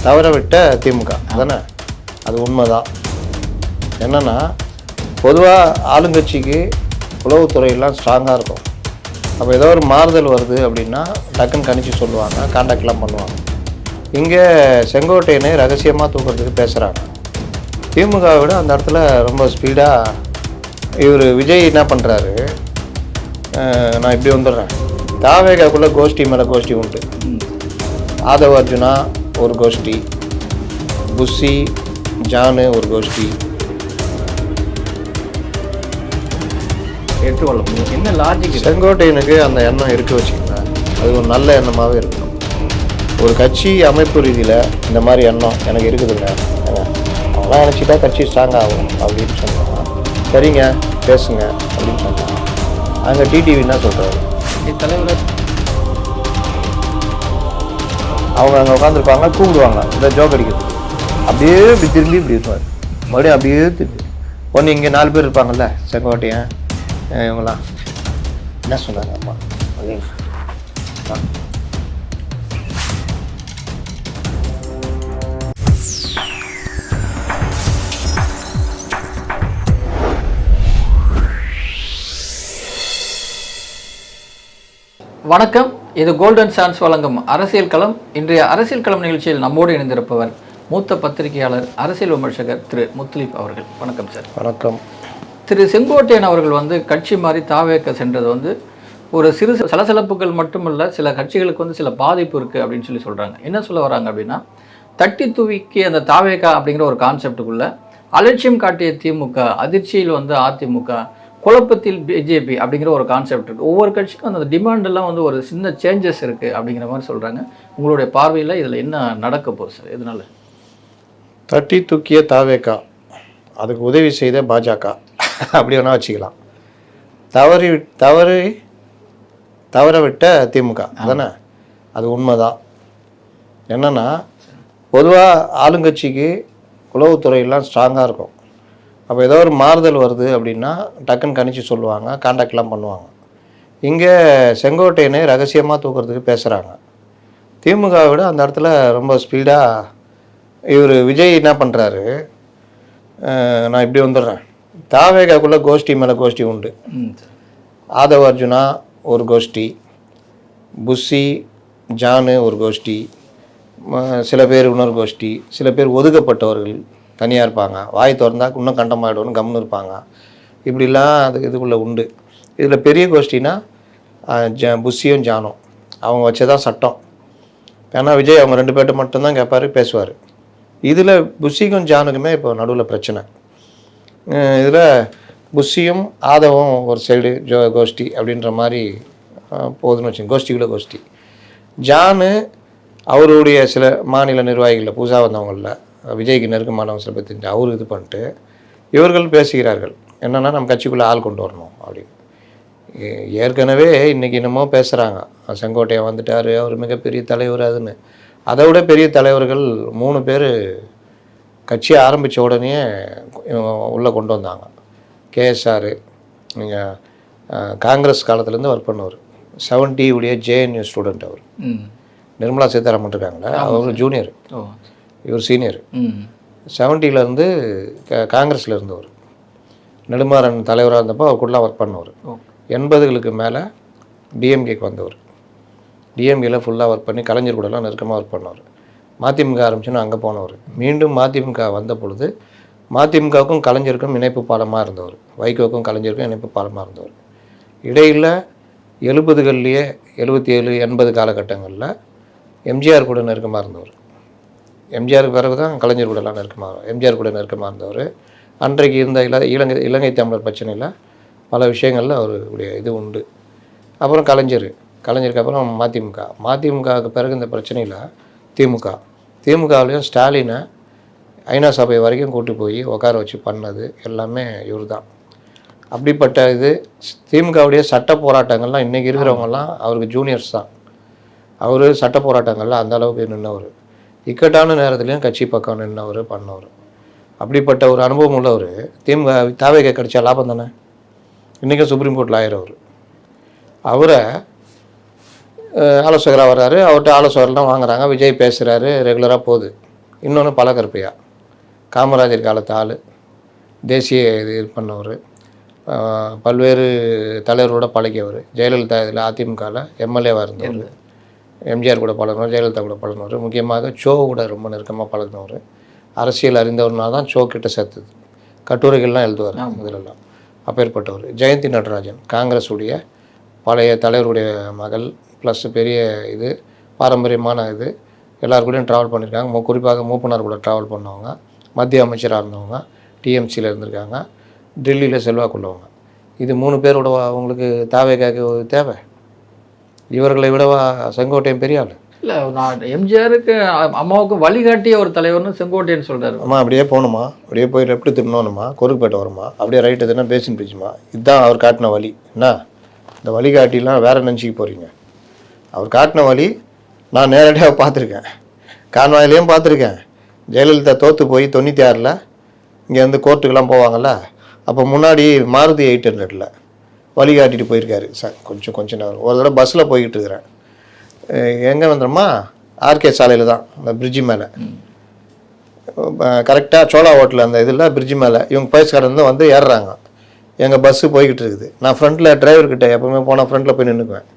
தவற விட்ட திமுக தானே, அது உண்மைதான். என்னென்னா பொதுவாக ஆளுங்கட்சிக்கு உளவுத்துறையெல்லாம் ஸ்ட்ராங்காக இருக்கும். அப்போ ஏதோ ஒரு மாறுதல் வருது அப்படின்னா டக்குன்னு கணிச்சு சொல்லுவாங்க, கான்டாக்ட்லாம் பண்ணுவாங்க. இங்கே செங்கோட்டையனை ரகசியமாக தூக்கிறதுக்கு பேசுகிறாங்க. திமுகவை விட அந்த இடத்துல ரொம்ப ஸ்பீடாக இவர் விஜய் என்ன பண்ணுறாரு, நான் இப்படி வந்துடுறேன். தாவேகாக்குள்ளே கோஷ்டி மேலே கோஷ்டி உண்டு. ஆதவ அர்ஜுனா ஒரு கோஷ்டி, புஷி ஜானு ஒரு கோஷ்டி. ஏற்றுக்கொள்ள முடியும். என்ன லாஜிக்? செங்கோட்டையனுக்கு அந்த எண்ணம் இருக்க வச்சுக்கோங்க, அது ஒரு நல்ல எண்ணமாகவே இருக்கணும். ஒரு கட்சி அமைப்பு ரீதியில் இந்த மாதிரி எண்ணம் எனக்கு இருக்குதுங்க, அவங்களாம் நினச்சிட்டா கட்சி ஸ்ட்ராங் ஆகும் அப்படின்னு சொன்னாங்க. சரிங்க பேசுங்க அப்படின்னு சொன்னாங்க. அங்கே டிடிவி என்ன சொல்கிறாரு, தலைவர் அவங்க அங்கே உட்காந்துருப்பாங்க, கூப்பிடுவாங்க இந்த ஜோக் அடிக்கிறது. அப்படியே இப்படி திரும்பி இப்படி இருப்பார், மறுபடியும் அப்படியே திரும்பி. ஒன்று இங்கே 4 பேர் இருப்பாங்கல்ல, செங்கோட்டையன் இவங்களாம் என்ன சொன்னாங்க அம்மா அப்படின்னு. வணக்கம், இது கோல்டன் சான்ஸ் வழங்கும் அரசியல் களம். இன்றைய அரசியல் களம் நிகழ்ச்சியில் நம்மோடு இணைந்திருப்பவர் மூத்த பத்திரிகையாளர், அரசியல் விமர்சகர் திரு முத்துலீப் அவர்கள். வணக்கம் சார். வணக்கம். திரு செங்கோட்டையன் அவர்கள் கட்சி மாறி தாவேக்க சென்றது ஒரு சிறு சலசலப்புகள் மட்டுமல்ல, சில கட்சிகளுக்கு சில பாதிப்பு இருக்குது அப்படின்னு சொல்கிறாங்க. என்ன சொல்ல வராங்க அப்படின்னா, தட்டி தூவிக்கு அந்த தாவேக்கா அப்படிங்கிற ஒரு கான்செப்டுக்குள்ளே அலட்சியம் காட்டிய திமுக, அதிர்ச்சியில் அதிமுக, குழப்பத்தில் பிஜேபி அப்படிங்கிற ஒரு கான்செப்ட் இருக்குது. ஒவ்வொரு கட்சிக்கும் அந்த டிமாண்டெல்லாம் ஒரு சின்ன சேஞ்சஸ் இருக்குது அப்படிங்கிற மாதிரி சொல்கிறாங்க. உங்களுடைய பார்வையில் இதில் என்ன நடக்க போகுது சார்? எதனால தட்டி தூக்கிய தாவேக்கா, அதுக்கு உதவி செய்த பாஜக அப்படி வேணால் வச்சுக்கலாம். தவற விட்ட திமுக தானே, அது உண்மைதான். என்னென்னா பொதுவாக ஆளுங்கட்சிக்கு உளவுத்துறையெல்லாம் ஸ்ட்ராங்காக இருக்கும். அப்போ ஏதோ ஒரு மாறுதல் வருது அப்படின்னா டக்குன்னு கணிச்சு சொல்லுவாங்க, கான்டாக்ட்லாம் பண்ணுவாங்க. இங்கே செங்கோட்டையனை ரகசியமாக தூக்கிறதுக்கு பேசுகிறாங்க. திமுகவை விட அந்த இடத்துல ரொம்ப ஸ்பீடாக இவர் விஜய் என்ன பண்ணுறாரு, நான் இப்படி வந்துடுறேன். தாவேகாக்குள்ளே கோஷ்டி மேலே கோஷ்டி உண்டு. ஆதவ அர்ஜுனா ஒரு கோஷ்டி, புஷி ஜானு ஒரு கோஷ்டி, சில பேர் இன்னொரு கோஷ்டி, சில பேர் ஒதுக்கப்பட்டவர்கள் தனியாக இருப்பாங்க. வாய் திறந்தா இன்னும் கண்டமாயிடும்னு கம்னு இருப்பாங்க. இப்படிலாம் இதுக்குள்ளே உண்டு. இதில் பெரிய கோஷ்டினா புஷியும் ஜானும் அவங்க வச்சதான் சட்டம். ஏன்னா விஜய் அவங்க 2 பேர்ட்ட மட்டும்தான் கேட்பார், பேசுவார். இதில் புஷிக்கும் ஜானுக்குமே இப்போ நடுவில் பிரச்சனை. இதில் புஷியும் ஆதவும் ஒரு சைடு கோஷ்டி அப்படின்ற மாதிரி போகுதுன்னு வச்சுங்க, கோஷ்டிக்குள்ளே கோஷ்டி. ஜானு அவருடைய சில மாநில நிர்வாகிகளில் புதுசாக வந்தவங்களில் விஜய்க்கு நெருக்கமானவங்க சில பேர் தெரிஞ்சு அவர் இது பண்ணிட்டு இவர்கள் பேசுகிறார்கள். என்னென்னா நம்ம கட்சிக்குள்ளே ஆள் கொண்டு வரணும் அப்படின்னு. ஏற்கனவே இன்றைக்கி என்னமோ பேசுகிறாங்க, செங்கோட்டையன் வந்துட்டார், அவர் மிகப்பெரிய தலைவர் அதுன்னு. அதை விட பெரிய தலைவர்கள் 3 பேர் கட்சியை ஆரம்பித்த உடனே உள்ளே கொண்டு வந்தாங்க. கேஎஸ்ஆர் நீங்கள் காங்கிரஸ் காலத்துலேருந்து ஒர்க் பண்ணவர், 70 உடைய ஜேஎன்யூ ஸ்டூடெண்ட் அவர். நிர்மலா சீதாராமன் இருக்காங்களே, அவர் ஜூனியர், இவர் சீனியர். 70லேருந்து காங்கிரஸில் இருந்தவர். நெடுமாறன் தலைவராக இருந்தப்போ அவர் கூடலாம் ஒர்க் பண்ணவர். 80களுக்கு மேலே டிஎம்கேக்கு வந்தவர். டிஎம்கேயில் ஃபுல்லாக ஒர்க் பண்ணி கலைஞர் கூடலாம் நெருக்கமாக ஒர்க் பண்ணவர். மதிமுக ஆரம்பிச்சுன்னு அங்கே போனவர். மீண்டும் மதிமுக வந்த பொழுது மதிமுகவுக்கும் கலைஞருக்கும் இணைப்பு பாலமாக இருந்தவர். வைகோவுக்கும் கலைஞருக்கும் இணைப்பு பாலமாக இருந்தவர். இடையில் 70கள்லேயே 77, 80 காலகட்டங்களில் எம்ஜிஆர் கூட நெருக்கமாக இருந்தவர். எம்ஜிஆருக்கு பிறகு தான் கலைஞர் கூடலாம் எம்ஜிஆர் கூட நெருக்கமாக இருந்தவர். அன்றைக்கு இருந்த இலங்கை தமிழர் பிரச்சனையில் பல விஷயங்களில் அவருடைய இது உண்டு. அப்புறம் கலைஞருக்கு அப்புறம் மதிமுகவுக்கு பிறகு இந்த பிரச்சனையில் திமுகவிலையும் ஸ்டாலினை ஐநா சபை வரைக்கும் கூட்டி போய் உட்கார வச்சு பண்ணது எல்லாமே இவர் தான். அப்படிப்பட்ட இது திமுகவுடைய சட்ட போராட்டங்கள்லாம் இன்றைக்கி இருக்கிறவங்கலாம் அவருக்கு ஜூனியர்ஸ் தான். அவர் சட்ட போராட்டங்களில் அந்த அளவுக்கு நின்றவர். இக்கட்டான நேரத்துலையும் கட்சி பக்கம் நின்றவர், பண்ணவர். அப்படிப்பட்ட ஒரு அனுபவம் உள்ளவர். திமுக தாவேக்கா கிடைச்சா லாபம் தானே. இன்றைக்கும் சுப்ரீம் கோர்ட் லாயர் அவர். அவரை ஆலோசகராக வர்றாரு, அவர்கிட்ட ஆலோசகர்லாம் வாங்குறாங்க. விஜய் பேசுகிறாரு, ரெகுலராக போகுது. இன்னொன்று பழக்கருப்பையா, காமராஜர் காலத்து ஆள், தேசிய இது பண்ணவர், பல்வேறு தலைவரோட பழகியவர். ஜெயலலிதா இதில் அதிமுகவில் எம்எல்ஏவாக இருந்தவர், எம்ஜிஆர் கூட பழகினவர், ஜெயலலிதா கூட பழகினவர், முக்கியமாக சோ கூட ரொம்ப நெருக்கமாக பழகினவர். அரசியல் அறிந்தவர்னால் தான் சோ கிட்ட சேர்த்தது. கட்டுரைகள்லாம் எழுதுவார் இதிலெல்லாம். அப்பேற்பட்டவர். ஜெயந்தி நடராஜன் காங்கிரஸுடைய பழைய தலைவருடைய மகள், ப்ளஸ் பெரிய இது பாரம்பரியமான இது, எல்லாருக்கூடையும் ட்ராவல் பண்ணியிருக்காங்க. குறிப்பாக மூப்பனார் கூட ட்ராவல் பண்ணவங்க, மத்திய அமைச்சராக இருந்தவங்க, டிஎம்சியில் இருந்திருக்காங்க, டெல்லியில் செல்வாக்குள்ளவங்க. இது 3 பேரோட அவங்களுக்கு தாவேக்காக்கு தேவை. இவர்களை விடவா செங்கோட்டையன் பெரிய ஆள்? இல்லை, நான் எம்ஜிஆருக்கு அம்மாவுக்கு வழிகாட்டிய ஒரு தலைவர்னு செங்கோட்டையன் சொல்கிறாரு. அம்மா அப்படியே போகணுமா, அப்படியே போய் லெஃப்ட்டு திரும்பணுமா, குறுக்குப்பேட்டை வருமா, அப்படியே ரைட்டு எதுனா பேசின்னு பிடிச்சுமா, இதுதான் அவர் காட்டின வழி. என்ன இந்த வழிகாட்டிலாம் வேறு நினச்சிக்க போகிறீங்க? அவர் காட்டின வழி நான் நேரடியாக பார்த்துருக்கேன், கான்வாயிலையும் பார்த்துருக்கேன். ஜெயலலிதா தோற்று போய் 96 இங்கேருந்து கோர்ட்டுக்கெல்லாம் போவாங்கள்ல, அப்போ முன்னாடி மாருதி 800 வழிகாட்டிட்டு போயிருக்காரு சார். கொஞ்சம் நேரம் ஒரு தடவை பஸ்ஸில் போய்கிட்டு இருக்கிறேன். எங்கே வந்துடுமா, ஆர்கே சாலையில் தான், அந்த பிரிட்ஜு மேலே கரெக்டாக சோழா ஹோட்டல் அந்த இதில் பிரிட்ஜு மேலே இவங்க பயஸ்காரந்து வந்து ஏறுறாங்க. எங்கள் பஸ்ஸு போய்கிட்டு இருக்குது. நான் ஃப்ரண்ட்டில் டிரைவர்கிட்ட எப்போவுமே போனால் ஃப்ரண்ட்டில் போய் நின்றுக்குவேன்.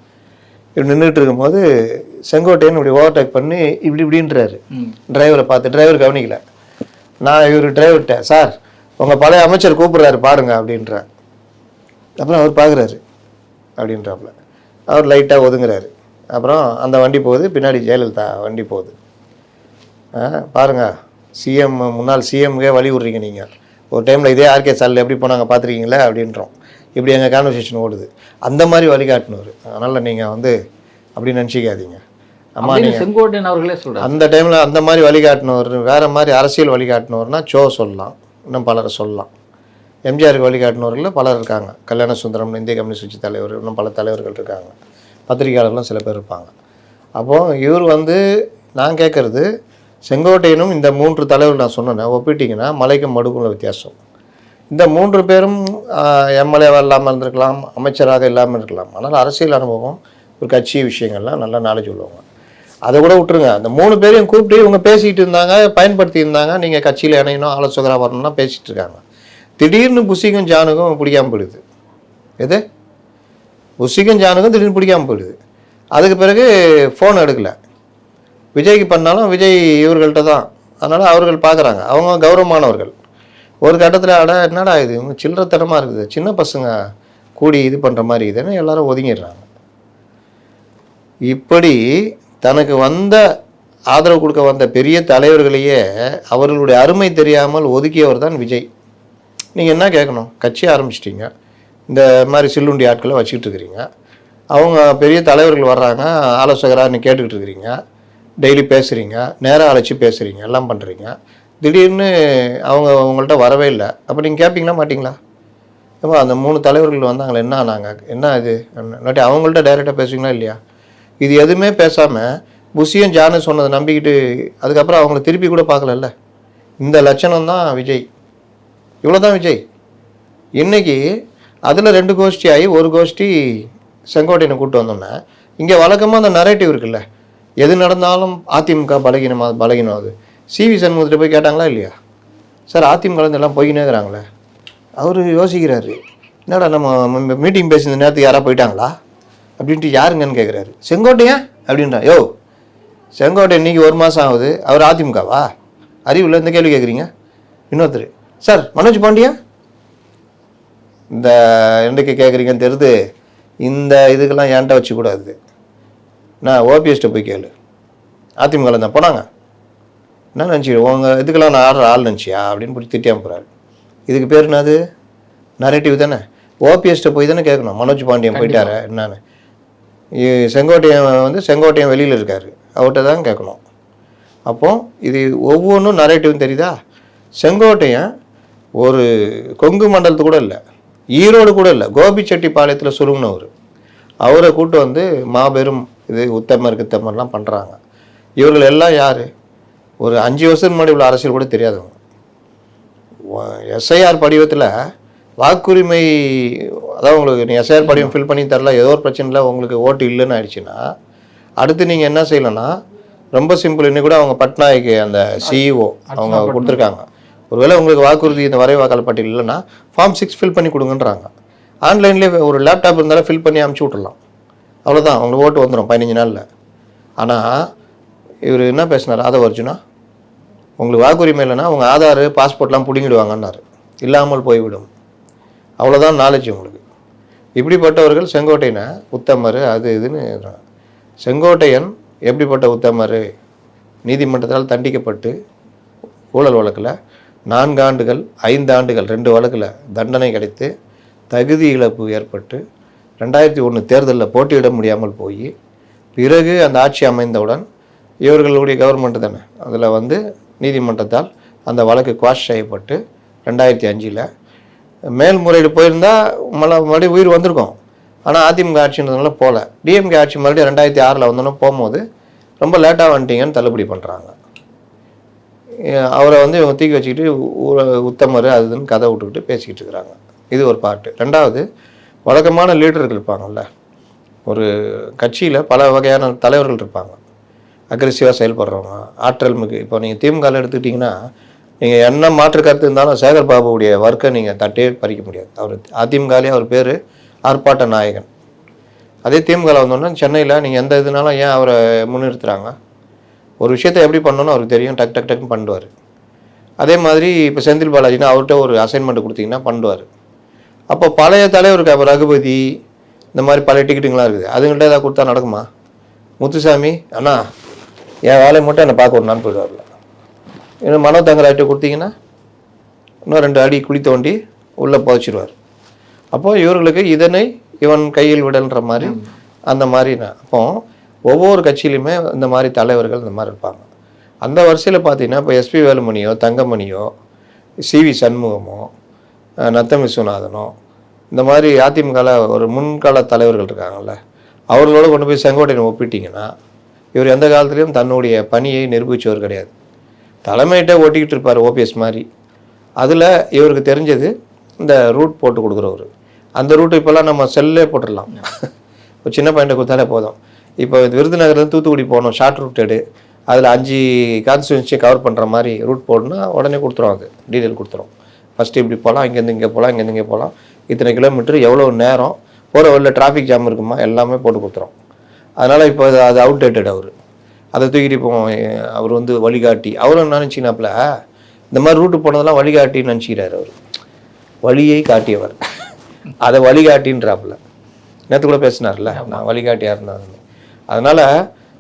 இப்படி நின்றுட்டு இருக்கும்போது செங்கோட்டையன் இப்படி ஓவர்டேக் பண்ணி இப்படின்றாரு. டிரைவரை பார்த்து டிரைவர் கவனிக்கல. நான் இவர் டிரைவர்கிட்ட, சார் உங்கள் பழைய அமைச்சர் கூப்பிட்றாரு பாருங்க அப்படின்றேன். அப்புறம் அவர் பார்க்குறாரு அப்படின்றாப்புல. அவர் லைட்டாக ஒதுங்குறாரு. அப்புறம் அந்த வண்டி போகுது, பின்னாடி ஜெயலலிதா வண்டி போகுது. பாருங்கள், சிஎம் முன்னாள் சிஎம்கே வழி விட்றீங்க நீங்கள். ஒரு டைமில் இதே ஆர்கே சாலில் எப்படி போனாங்க பார்த்துருக்கீங்களே அப்படின்றோம். இப்படி எங்கள் கான்வர்சேஷன் ஓடுது. அந்த மாதிரி வழிகாட்டினவர். அதனால் நீங்கள் வந்து அப்படி நினச்சிக்காதீங்க. அம்மா நீங்கள் செங்கோட்டையன் அவர்களே சொல்கிறார். அந்த டைமில் அந்த மாதிரி வழிகாட்டினவர், வேறு மாதிரி அரசியல் வழிகாட்டினவர்னா சோ சொல்லலாம், இன்னும் பலரை சொல்லலாம். எம்ஜிஆருக்கு வழிகாட்டினவர்கள் பலர் இருக்காங்க. கல்யாண சுந்தரம், இந்திய கம்யூனிஸ்ட் கட்சி தலைவர், இன்னும் பல தலைவர்கள் இருக்காங்க. பத்திரிகையாளர்களும் சில பேர் இருப்பாங்க. அப்போது இவர் வந்து நான் கேட்குறது, செங்கோட்டையனும் இந்த 3 தலைவர்கள் நான் சொன்னேன் ஒப்பிட்டிங்கன்னா மலைக்கும் மடுக்குள்ள வித்தியாசம். இந்த 3 பேரும் எம்எல்ஏவாக இல்லாமல் இருந்திருக்கலாம், அமைச்சராக இல்லாமல் இருக்கலாம். ஆனால் அரசியல் அனுபவம், ஒரு கட்சி விஷயங்கள்லாம் நல்லா நாலேஜ் உள்ளவங்க. அதை கூட விட்டுருங்க, அந்த 3 பேரையும் கூப்பிட்டு இவங்க பேசிக்கிட்டு இருந்தாங்க, பயன்படுத்தி இருந்தாங்க. நீங்கள் கட்சியில் இணையணும், ஆலோசகராக வரணும்னா பேசிகிட்டு இருக்காங்க. திடீர்னு புஷிக்கும் ஜானுக்கும் பிடிக்காமல் போயிடுது. எது புஷிக்கும் ஜானுக்கும் திடீர்னு பிடிக்காமல் போயிடுது. அதுக்கு பிறகு ஃபோன் எடுக்கலை. விஜய்க்கு பண்ணாலும் விஜய் இவர்கள்ட்ட தான். அதனால் அவர்கள் பார்க்குறாங்க, அவங்க கௌரவமானவர்கள். ஒரு கட்டத்தில் என்னடா இது சில்லறத்தனமாக இருக்குது, சின்ன பசங்க கூடி இது பண்ணுற மாதிரி இதுன்னு எல்லாரும் ஒதுங்கிடுறாங்க. இப்படி தனக்கு வந்த ஆதரவு கொடுக்க வந்த பெரிய தலைவர்களையே அவர்களுடைய அருமை தெரியாமல் ஒதுக்கியவர் தான் விஜய். நீங்கள் என்ன கேட்கணும்? கட்சி ஆரம்பிச்சிட்டிங்க, இந்த மாதிரி சில்லுண்டி ஆட்களை வச்சுக்கிட்டு இருக்கிறீங்க. அவங்க பெரிய தலைவர்கள் வர்றாங்க, ஆலோசகராக கேட்டுக்கிட்டு இருக்கிறீங்க, டெய்லி பேசுகிறீங்க, நேராக அழைச்சி பேசுகிறீங்க, எல்லாம் பண்ணுறீங்க. திடீர்னு அவங்க உங்கள்கிட்ட வரவே இல்லை. அப்போ நீங்கள் கேட்பீங்களா மாட்டிங்களா? ஏப்பா அந்த 3 தலைவர்கள் வந்தாங்களே என்ன ஆனாங்க, என்ன இது, இல்லாட்டி அவங்கள்ட்ட டைரெக்டாக பேசுவீங்களா இல்லையா? இது எதுவுமே பேசாமல் புஷியும் ஜானு சொன்னதை நம்பிக்கிட்டு அதுக்கப்புறம் அவங்கள திருப்பி கூட பார்க்கலல்ல. இந்த லட்சணம் தான் விஜய். இவ்வளோ தான் விஜய். இன்றைக்கி அதில் 2 கோஷ்டி ஆகி ஒரு கோஷ்டி செங்கோட்டையனை கூப்பிட்டு வந்தோன்னே, இங்கே வழக்கமாக அந்த நரேட்டிவ் இருக்குல்ல, எது நடந்தாலும் அதிமுக பலகீனம் அது. சிவி சண்முகத்தில் போய் கேட்டாங்களா இல்லையா? சார் அதிமுக எல்லாம் போய்கினே இருக்கிறாங்களே. அவர் யோசிக்கிறாரு, என்னடா நம்ம மீட்டிங் பேசின நேரத்துக்கு யாராவது போயிட்டாங்களா அப்படின்ட்டு யாருங்கன்னு கேட்குறாரு. செங்கோட்டையன் அப்படின்றா. யோ செங்கோட்டையன் இன்றைக்கி 1 மாதம் ஆகுது, அவர் அதிமுகவா? அறிவில் இந்த கேள்வி கேட்குறீங்க. இன்னொருத்தர், சார் மனோஜ் பாண்டியன் இந்த என்றைக்கு கேட்குறீங்கன்னு தெரியுது. இந்த இதுக்கெல்லாம் ஏன்ட்ட வச்சுக்கூடாது. நான் ஓபிஎஸ்ட்டை போய் கேளு, அதிமுகவில் தான் போனாங்க, என்ன நினச்சி உங்கள் இதுக்கெல்லாம் நான் ஆடுற ஆள் நினச்சியா அப்படின்னு போய் திட்டியாம போகிறாரு. இதுக்கு பேர் என்னது? நரேட்டிவ் தானே. ஓபிஎஸ்ட்டை போய் தானே கேட்கணும், மனோஜ் பாண்டியன் போயிட்டாரு என்னன்னு. செங்கோட்டையன் வெளியில் இருக்கார், அவர்கிட்ட தான் கேட்கணும். அப்போது இது ஒவ்வொன்றும் நரேட்டிவ்னு தெரியுதா? செங்கோட்டையன் ஒரு கொங்கு மண்டலத்து கூட இல்லை, ஈரோடு கூட இல்லை, கோபிச்செட்டிப்பாளையத்தில் சுருங்கினவர். அவரை கூட்டு வந்து மாபெரும் இது உத்தமர்லாம் பண்ணுறாங்க. இவர்கள் எல்லாம் யார்? ஒரு 5 வருஷத்துக்கு முன்னாடி உள்ள அரசியல் கூட தெரியாதவங்க. எஸ்ஐஆர் படிவத்தில் வாக்குரிமை, அதாவது உங்களுக்கு நீ எஸ்ஐஆர் படிவம் ஃபில் பண்ணி தரல, ஏதோ ஒரு பிரச்சனையில் உங்களுக்கு ஓட்டு இல்லைன்னு ஆயிடுச்சுன்னா, அடுத்து நீங்கள் என்ன செய்யலைன்னா ரொம்ப சிம்பிள். இன்னும் கூட அவங்க பட்நாயக்கு அந்த சிஇஓ அவங்க கொடுத்துருக்காங்க, ஒருவேளை உங்களுக்கு வாக்குறுதி இந்த வரை வாக்காளர் பட்டியல் இல்லைன்னா ஃபார்ம் 6 ஃபில் பண்ணி கொடுங்கன்றாங்க. ஆன்லைன்லேயே ஒரு லேப்டாப் இருந்தாலும் ஃபில் பண்ணி அமுச்சு விட்றலாம், அவ்வளோதான், அவங்களுக்கு ஓட்டு வந்துடும் 15 நாளில். ஆனால் இவர் என்ன பேசினார், ஆதவ அர்ஜுனா, உங்களுக்கு வாக்குரிமை இல்லைன்னா உங்கள் ஆதார் பாஸ்போர்ட்லாம் பிடிங்கிடுவாங்கன்னாரு, இல்லாமல் போய்விடும், அவ்வளோதான் நாலேஜ் உங்களுக்கு. இப்படிப்பட்டவர்கள் செங்கோட்டையனை உத்தமர் அது இதுன்னு. செங்கோட்டையன் எப்படிப்பட்ட உத்தமர், நீதிமன்றத்தால் தண்டிக்கப்பட்டு ஊழல் வழக்கில் 4 ஆண்டுகள் 5 ஆண்டுகள் 2 வழக்கில் தண்டனை கிடைத்து தகுதி இழப்பு ஏற்பட்டு 2001 தேர்தலில் போட்டியிட முடியாமல் போய் பிறகு அந்த ஆட்சி அமைந்தவுடன் இவர்களுடைய கவர்மெண்ட் தானே அதில் நீதிமன்றத்தால் அந்த வழக்கு குவாஷ் செய்யப்பட்டு 2005 மேல்முறையீடு போயிருந்தால் மறுபடியும் உயிர் வந்திருக்கும். ஆனால் அதிமுக ஆட்சின்றதுனால போகல. டிஎம்கே ஆட்சி மறுபடியும் 2006 வந்தோன்னா போகும்போது ரொம்ப லேட்டாக வந்துட்டீங்கன்னு தள்ளுபடி பண்ணுறாங்க. அவரை இவங்க தூக்கி வச்சுக்கிட்டு உத்தமர் அதுன்னு கதை விட்டுக்கிட்டு பேசிக்கிட்டு இருக்கிறாங்க. இது ஒரு பாட்டு. ரெண்டாவது, வழக்கமான லீடர்கள் இருப்பாங்கள்ல, ஒரு கட்சியில் பல வகையான தலைவர்கள் இருப்பாங்க, அக்ரெசிவாக செயல்படுறவங்க, ஆற்றல் மிகு. இப்போ நீங்கள் திமுகவில் எடுத்துக்கிட்டிங்கன்னா நீங்கள் என்ன மாற்று கருத்து இருந்தாலும் சேகர் பாபுடைய ஒர்க்கை நீங்கள் தட்டே பறிக்க முடியாது. அவர் அதிமுகலே அவர் பேர் ஆர்ப்பாட்ட நாயகன். அதே திமுகவில் வந்தோன்னா சென்னையில் நீங்கள் எந்த இதுனாலும் ஏன் அவரை முன்னிறுத்துகிறாங்க, ஒரு விஷயத்தை எப்படி பண்ணணும்னு அவருக்கு தெரியும், டக் டக் டக்குன்னு பண்ணுவார். அதே மாதிரி இப்போ செந்தில் பாலாஜினா அவர்கிட்ட ஒரு அசைன்மெண்ட் கொடுத்தீங்கன்னா பண்ணுவார். அப்போ பழைய தலைவருக்கு அப்போ ரகுபதி இந்த மாதிரி பழைய டிக்கெட்டுங்களாம் இருக்குது, அதுங்கள்ட்ட ஏதாவது கொடுத்தா நடக்குமா? முத்துசாமி அண்ணா என் வேலையை மட்டும் என்னை பார்க்க வரணும்னு போயிடுவார்ல. இன்னும் மனோ தங்கராய்ட்ட கொடுத்தீங்கன்னா இன்னும் 2 அடி குழி தோண்டி உள்ளே புதைச்சிடுவார். அப்போது இவர்களுக்கு இதனை இவன் கையில் விடல்ன்ற மாதிரி அந்த மாதிரி. அப்போ ஒவ்வொரு கட்சியிலையுமே இந்த மாதிரி தலைவர்கள் இந்த மாதிரி இருப்பாங்க. அந்த வரிசையில் பார்த்தீங்கன்னா இப்போ எஸ்பி வேலுமணியோ தங்கமணியோ சிவி சண்முகமோ நத்தம் விஸ்வநாதனோ இந்த மாதிரி அதிமுகவில் ஒரு முன்கால தலைவர்கள் இருக்காங்கல்ல, அவர்களோட கொண்டு போய் செங்கோட்டையனை ஒப்பிட்டிங்கன்னா இவர் எந்த காலத்துலேயும் தன்னுடைய பணியை நிரூபித்தவர் கிடையாது. தலைமையிட்ட ஓட்டிக்கிட்டு இருப்பார் ஓபிஎஸ் மாதிரி. அதில் இவருக்கு தெரிஞ்சது இந்த ரூட் போட்டு கொடுக்குறவர். அந்த ரூட்டு இப்போல்லாம் நம்ம செல்லே போட்டுடலாம், ஒரு சின்ன பாயிண்ட்டை கொடுத்தாலே போதும். இப்போ விருதுநகர்லேருந்து தூத்துக்குடி போகணும், ஷார்ட் ரூட்டடு, அதில் 5 கான்ஸ்டியூன்சியை கவர் பண்ணுற மாதிரி ரூட் போடணும்னா உடனே கொடுத்துரும், அது டீட்டெயில் கொடுத்துரும். ஃபஸ்ட்டு இப்படி போகலாம், இங்கேருந்து இங்கே போகலாம், இங்கேருந்து இங்கே போகலாம், இத்தனை கிலோமீட்டர், எவ்வளோ நேரம், போகிற வழியில் டிராஃபிக் ஜாம் இருக்குமா, எல்லாமே போட்டு கொடுத்துரும். அதனால் இப்போ அது அவுடேட்டட். அவர் அதை தூக்கிட்டு இப்போ அவர் வழிகாட்டி, அவரும் என்ன நினச்சினாப்புல இந்த மாதிரி ரூட்டு போனதெல்லாம் வழிகாட்டின்னு நினச்சிக்கிறார். அவர் வழியை காட்டியவர், அதை வழிகாட்டின்றாப்புல. நேற்று கூட பேசினார்ல, நான் வழிகாட்டியாக இருந்தாங்க. அதனால்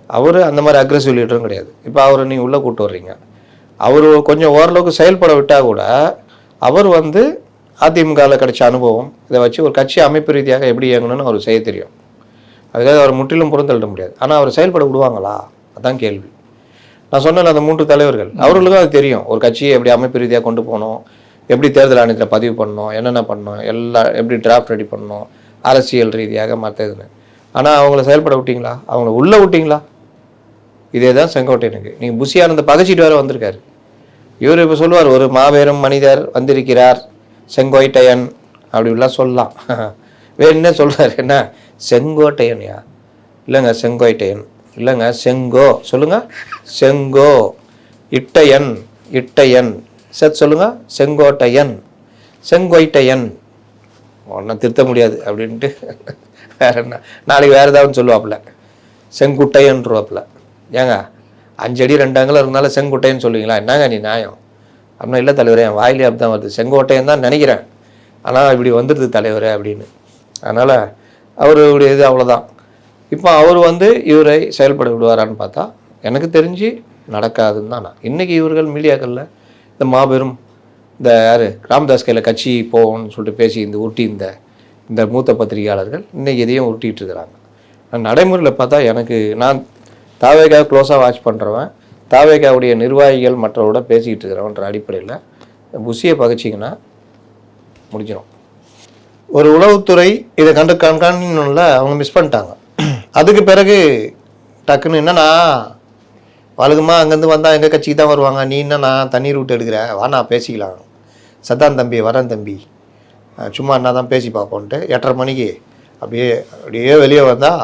அவர் அந்த மாதிரி அக்ரெசிவ் லீடரும் கிடையாது. இப்போ அவரை நீங்கள் உள்ளே கூப்பிட்டு வர்றீங்க, அவர் கொஞ்சம் ஓரளவுக்கு செயல்பட விட்டால் கூட அவர் அதிமுகவில் கிடைச்ச அனுபவம் இதை வச்சு ஒரு கட்சி அமைப்பு ரீதியாக எப்படி இயங்கணும்னு அவர் செய்ய தெரியும். அதுக்காக அவர் முற்றிலும் புறந்தள்ளிட முடியாது. ஆனால் அவர் செயல்பட விடுவாங்களா, அதான் கேள்வி. நான் சொன்னேன் அந்த 3 தலைவர்கள், அவர்களுக்கும் அது தெரியும், ஒரு கட்சியை எப்படி அமைப்பு ரீதியாக கொண்டு போகணும், எப்படி தேர்தல் ஆணையத்தில் பதிவு பண்ணணும், என்னென்ன பண்ணணும், எல்லாம் எப்படி டிராஃப்ட் ரெடி பண்ணணும், அரசியல் ரீதியாக மற்றதுன்னு. ஆனால் அவங்கள செயல்பட விட்டிங்களா, அவங்கள உள்ளே விட்டிங்களா? இதே தான் செங்கோட்டையனுக்கு. நீங்கள் புஷியானந்த பகச்சிட்டு வேறு வந்திருக்காரு. இவர் இப்போ சொல்லுவார், ஒரு மாபெரும் மனிதர் வந்திருக்கிறார் செங்கோட்டையன் அப்படிலாம் சொல்லலாம். வேணுன்னே சொல்கிறார், என்ன செங்கோட்டையன்யா, இல்லைங்க செங்கோட்டையன் இல்லைங்க, செங்கோ சொல்லுங்க, செங்கோ இட்டையன் இட்டையன் சத் சொல்லுங்க, செங்கோட்டையன் செங்கோட்டையன் ஒன்றும் திருத்த முடியாது அப்படின்ட்டு வேற என்ன, நாளைக்கு வேறு ஏதாவது சொல்லுவாப்புல, செங்குட்டையன்ருவாப்புல. ஏங்க 5 அடி 2 அங்கலம் இருந்தாலும் செங்குட்டையன்னு சொல்லுவீங்களா, என்னங்க நீ நியாயம் அப்படின்னா? இல்லை தலைவரே, என் வாயிலே அப்படி தான் வருது, செங்கோட்டையன் தான் நினைக்கிறேன், ஆனால் இப்படி வந்துடுது தலைவரே அப்படின்னு. அதனால் அவருடைய இது அவ்வளோதான். இப்போ அவர் இவரை செயல்பட விடுவாரான்னு பார்த்தா எனக்கு தெரிஞ்சு நடக்காதுன்னு தான். நான் இன்றைக்கி இவர்கள் மீடியாக்களில் இந்த மாபெரும் இந்த யார் ராமதாஸ் கையில் கட்சி போவோம்னு சொல்லிட்டு பேசி உருட்டி இந்த மூத்த பத்திரிகையாளர்கள் இன்றைக்கி எதையும் உருட்டிகிட்டு இருக்கிறாங்க. நடைமுறையில் பார்த்தா எனக்கு, நான் தாவேக்காவை க்ளோஸாக வாட்ச் பண்ணுறவன், தாவேக்காவுடைய நிர்வாகிகள் மற்றவரோட பேசிக்கிட்டு இருக்கிறவன்ற அடிப்படையில் புஷியை பகைச்சிங்கன்னா முடிஞ்சிடும். ஒரு உளவுத்துறை இதை கண்காணில அவங்க மிஸ் பண்ணிட்டாங்க. அதுக்கு பிறகு டக்குன்னு என்னன்னா, வழக்கமாக அங்கேருந்து வந்தால் எங்கள் கட்சிக்கு தான் வருவாங்க, நீ என்னன்னா தண்ணி ரூட் எடுக்கிற, வா நான் பேசிக்கலாம், சத்தான் தம்பி வரேன் தம்பி, சும்மா என்ன தான் பேசி பார்ப்போன்ட்டு 8:30 மணிக்கு அப்படியே வெளியே வந்தால்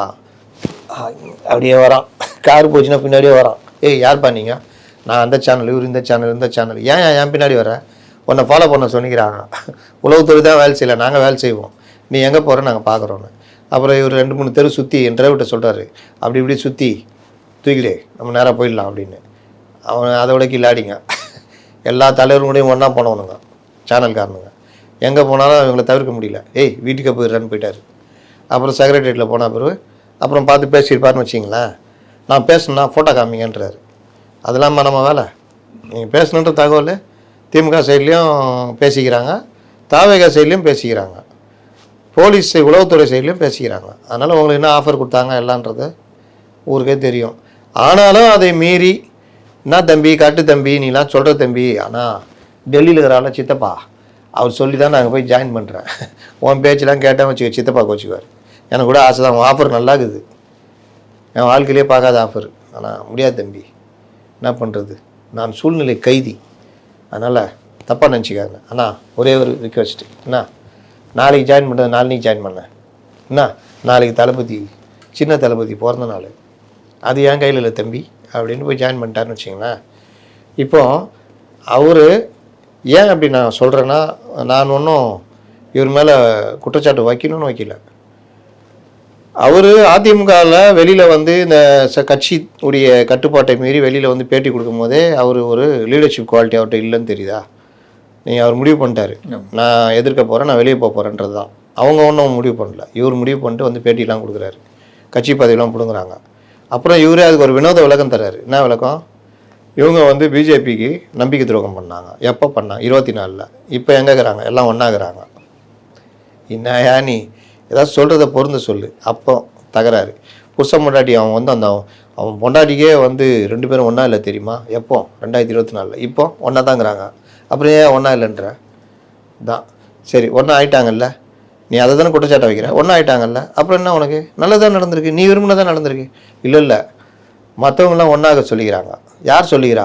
அப்படியே வரான், கார் போச்சுன்னா பின்னாடியே வரான். ஏய் யார்ப்பா நீங்கள், நான் அந்த சேனல், இவர் இந்த சேனல், இந்த சேனல், ஏன் பின்னாடி வர, உன்னை ஃபாலோ பண்ண சொன்னிக்கிறாங்க, உளவுத்துறை தான் வேலை செய்யலை, நாங்கள் வேலை செய்வோம், நீ எங்கே போகிற நாங்கள் பார்க்குறோன்னு. அப்புறம் இவர் 2-3 தெரு சுற்றி என் டிரைவர்கிட்ட சொல்கிறாரு, அப்படி இப்படி சுற்றி தூக்கிடே நம்ம நேராக போயிடலாம் அப்படின்னு. அவன் அதை விட கில்லாடிங்க, எல்லா தலைவர்களுடையும் ஒன்றா போனவனுங்க சேனல்காரனுங்க, எங்கே போனாலும் இவங்களை தவிர்க்க முடியல. ஏய் வீட்டுக்கு போயிடுறான்னு போயிட்டார். அப்புறம் செக்ரட்டரியேட்டில் போன பிறகு அப்புறம் பார்த்து பேசியிருப்பாருன்னு வச்சிங்களேன். நான் பேசணுன்னா ஃபோட்டோ காமிங்கன்றாரு. அதெல்லாம் நம்ம வேலை. நீங்கள் பேசணுன்ற தகவல் திமுக சைட்லேயும் பேசிக்கிறாங்க, தாவேகா சைட்லேயும் பேசிக்கிறாங்க, போலீஸ் உளவுத்துறை சைட்லேயும் பேசிக்கிறாங்க. அதனால் உங்களுக்கு என்ன ஆஃபர் கொடுத்தாங்க எல்லான்றது ஊருக்கே தெரியும். ஆனாலும் அதை மீறி என்ன தம்பி, காட்டு தம்பி, நீலாம் சொல்கிற தம்பி, ஆனால் டெல்லியில் இருக்கிறால சித்தப்பா அவர் சொல்லி தான் நாங்கள் போய் ஜாயின் பண்ணுறேன், உன் பேச்செலாம் கேட்டேன் வச்சுக்க சித்தப்பா கோச்சுக்குவார். எனக்கு கூட ஆசை தான், ஆஃபர் நல்லா இருக்குது, என் வாழ்க்கையிலே பார்க்காத ஆஃபர், ஆனால் முடியாது தம்பி, என்ன பண்ணுறது, நான் சூழ்நிலை கைதி, அதனால் தப்பாக நினச்சிக்காங்க. அண்ணா ஒரே ஒரு ரிக்வெஸ்ட்டு, என்ன நாளைக்கு ஜாயின் பண்ணுறது, நாளைக்கு ஜாயின் பண்ணேன், என்ன நாளைக்கு தளபதி சின்ன தளபதி பிறந்த நாள், அது என் கையில் இல்லை தம்பி அப்படின்னு போய் ஜாயின் பண்ணிட்டாருன்னு வச்சிங்களேன். இப்போது அவர் ஏன் அப்படி நான் சொல்கிறேன்னா, நான் ஒன்றும் இவர் மேலே குற்றச்சாட்டு வைக்கணும்னு வைக்கல. அவர் அதிமுகவில் வெளியில் வந்து இந்த கட்சி உடைய கட்டுப்பாட்டை மீறி வெளியில் வந்து பேட்டி கொடுக்கும் போதே அவர் ஒரு லீடர்ஷிப் குவாலிட்டி அவர்கிட்ட இல்லைன்னு தெரியுதா? நீங்கள் அவர் முடிவு பண்ணிட்டாரு, நான் எதிர்க்க போகிறேன், நான் வெளியே போக போகிறேன்றது தான். அவங்க ஒன்றும் முடிவு பண்ணல, இவர் முடிவு பண்ணிட்டு வந்து பேட்டிலாம் கொடுக்குறாரு, கட்சி பதவியெலாம் பிடுங்குறாங்க. அப்புறம் இவரே அதுக்கு ஒரு வினோத விளக்கம் தர்றாரு. என்ன விளக்கம்? இவங்க வந்து பிஜேபிக்கு நம்பிக்கை துரோகம் பண்ணாங்க. எப்போ பண்ணாங்க? 24. இப்போ எங்கே இருக்கிறாங்க? எல்லாம் ஒன்றாகிறாங்க. என்னையா நீ ஏதாவது சொல்கிறத பொருந்து சொல்லு. அப்போ தகராறு. புருஷன் பொண்டாட்டி அவன் வந்து அவன் பொண்டாட்டிக்கே வந்து 2 பேரும் ஒன்றா இல்லை தெரியுமா? எப்போ? 2024. இப்போ ஒன்றா தாங்கிறாங்க. அப்புறம் ஏன் ஒன்றா இல்லைன்ற தான். சரி ஒன்றா ஆயிட்டாங்கல்ல, நீ அதை தானே குற்றச்சாட்டை வைக்கிற, ஒன்றா ஆயிட்டாங்கல்ல, அப்புறம் என்ன உனக்கு நல்லதாக நடந்திருக்கு, நீ விரும்பினதான் நடந்திருக்கு. இல்லை மற்றவங்களாம் ஒன்றாக சொல்லிக்கிறாங்க. யார் சொல்லிக்கிறா?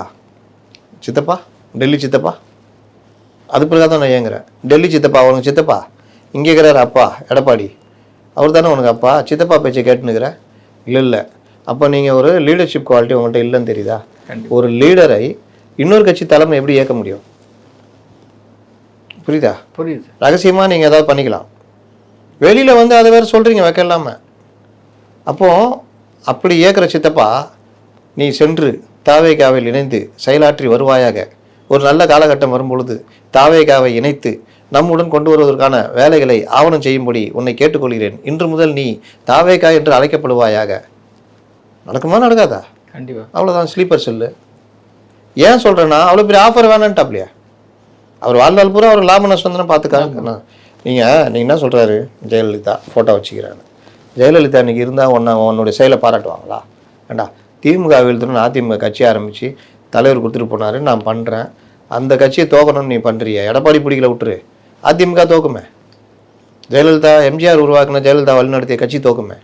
சித்தப்பா, டெல்லி சித்தப்பா. அது பிறகு தான் நான் ஏங்குறேன். டெல்லி சித்தப்பா அவனுக்கு சித்தப்பா, இங்கே இருக்கிறார் அப்பா எடப்பாடி, அவர் தானே உனக்கு அப்பா, சித்தப்பா பேச்சை கேட்டுனுக்கிற. இல்லை அப்போ நீங்கள் ஒரு லீடர்ஷிப் குவாலிட்டி உங்கள்கிட்ட இல்லைன்னு தெரியுதா? ஒரு லீடரை இன்னொரு கட்சி தலைமை எப்படி இயக்க முடியும்? புரியுதா? புரியுது. ரகசியமாக நீங்கள் ஏதாவது பண்ணிக்கலாம், வெளியில் வந்து அதை வேறு சொல்கிறீங்க வைக்க இல்லாமல். அப்போது அப்படி இயக்கிற சித்தப்பா, நீ சென்று தாவேகாவில் இணைந்து செயலாற்றி வருவாயாக. ஒரு நல்ல காலகட்டம் வரும்பொழுது தாவேகாவை இணைத்து நம்முடன் கொண்டு வருவதற்கான வேலைகளை ஆவணம் செய்யும்படி உன்னை கேட்டுக்கொள்கிறேன். இன்று முதல் நீ தாவேகா என்று அழைக்கப்படுவாயாக. நடக்குமா நடக்காதா? கண்டிப்பாக. அவ்வளோதான், ஸ்லீப்பர் செல்லு. ஏன் சொல்கிறேன்னா, அவ்வளோ பெரிய ஆஃபர் வேணான்ட்டாப்லையா? அவர் வாழ்நாள் பூரா அவர் லாப நஷ்டம் தானே பார்த்துக்காங்க. நீங்கள் என்ன சொல்கிறாரு? ஜெயலலிதா ஃபோட்டோ வச்சுக்கிறாங்க. ஜெயலலிதா இன்றைக்கி இருந்தால் உன்னுடைய செயலை பாராட்டுவாங்களா? ஏண்டா திமுக வீழ்த்தணும்னு அதிமுக கட்சி ஆரம்பித்து தலைவர் கொடுத்துட்டு போனார், நான் பண்ணுறேன், அந்த கட்சியை தோக்கணும்னு நீ பண்ணுறிய. எடப்பாடி பிடிக்கல விட்டுரு, அதிமுக தோக்குமே. ஜெயலலிதா எம்ஜிஆர் உருவாக்குன ஜெயலலிதா வழிநடத்திய கட்சி தோக்குமே.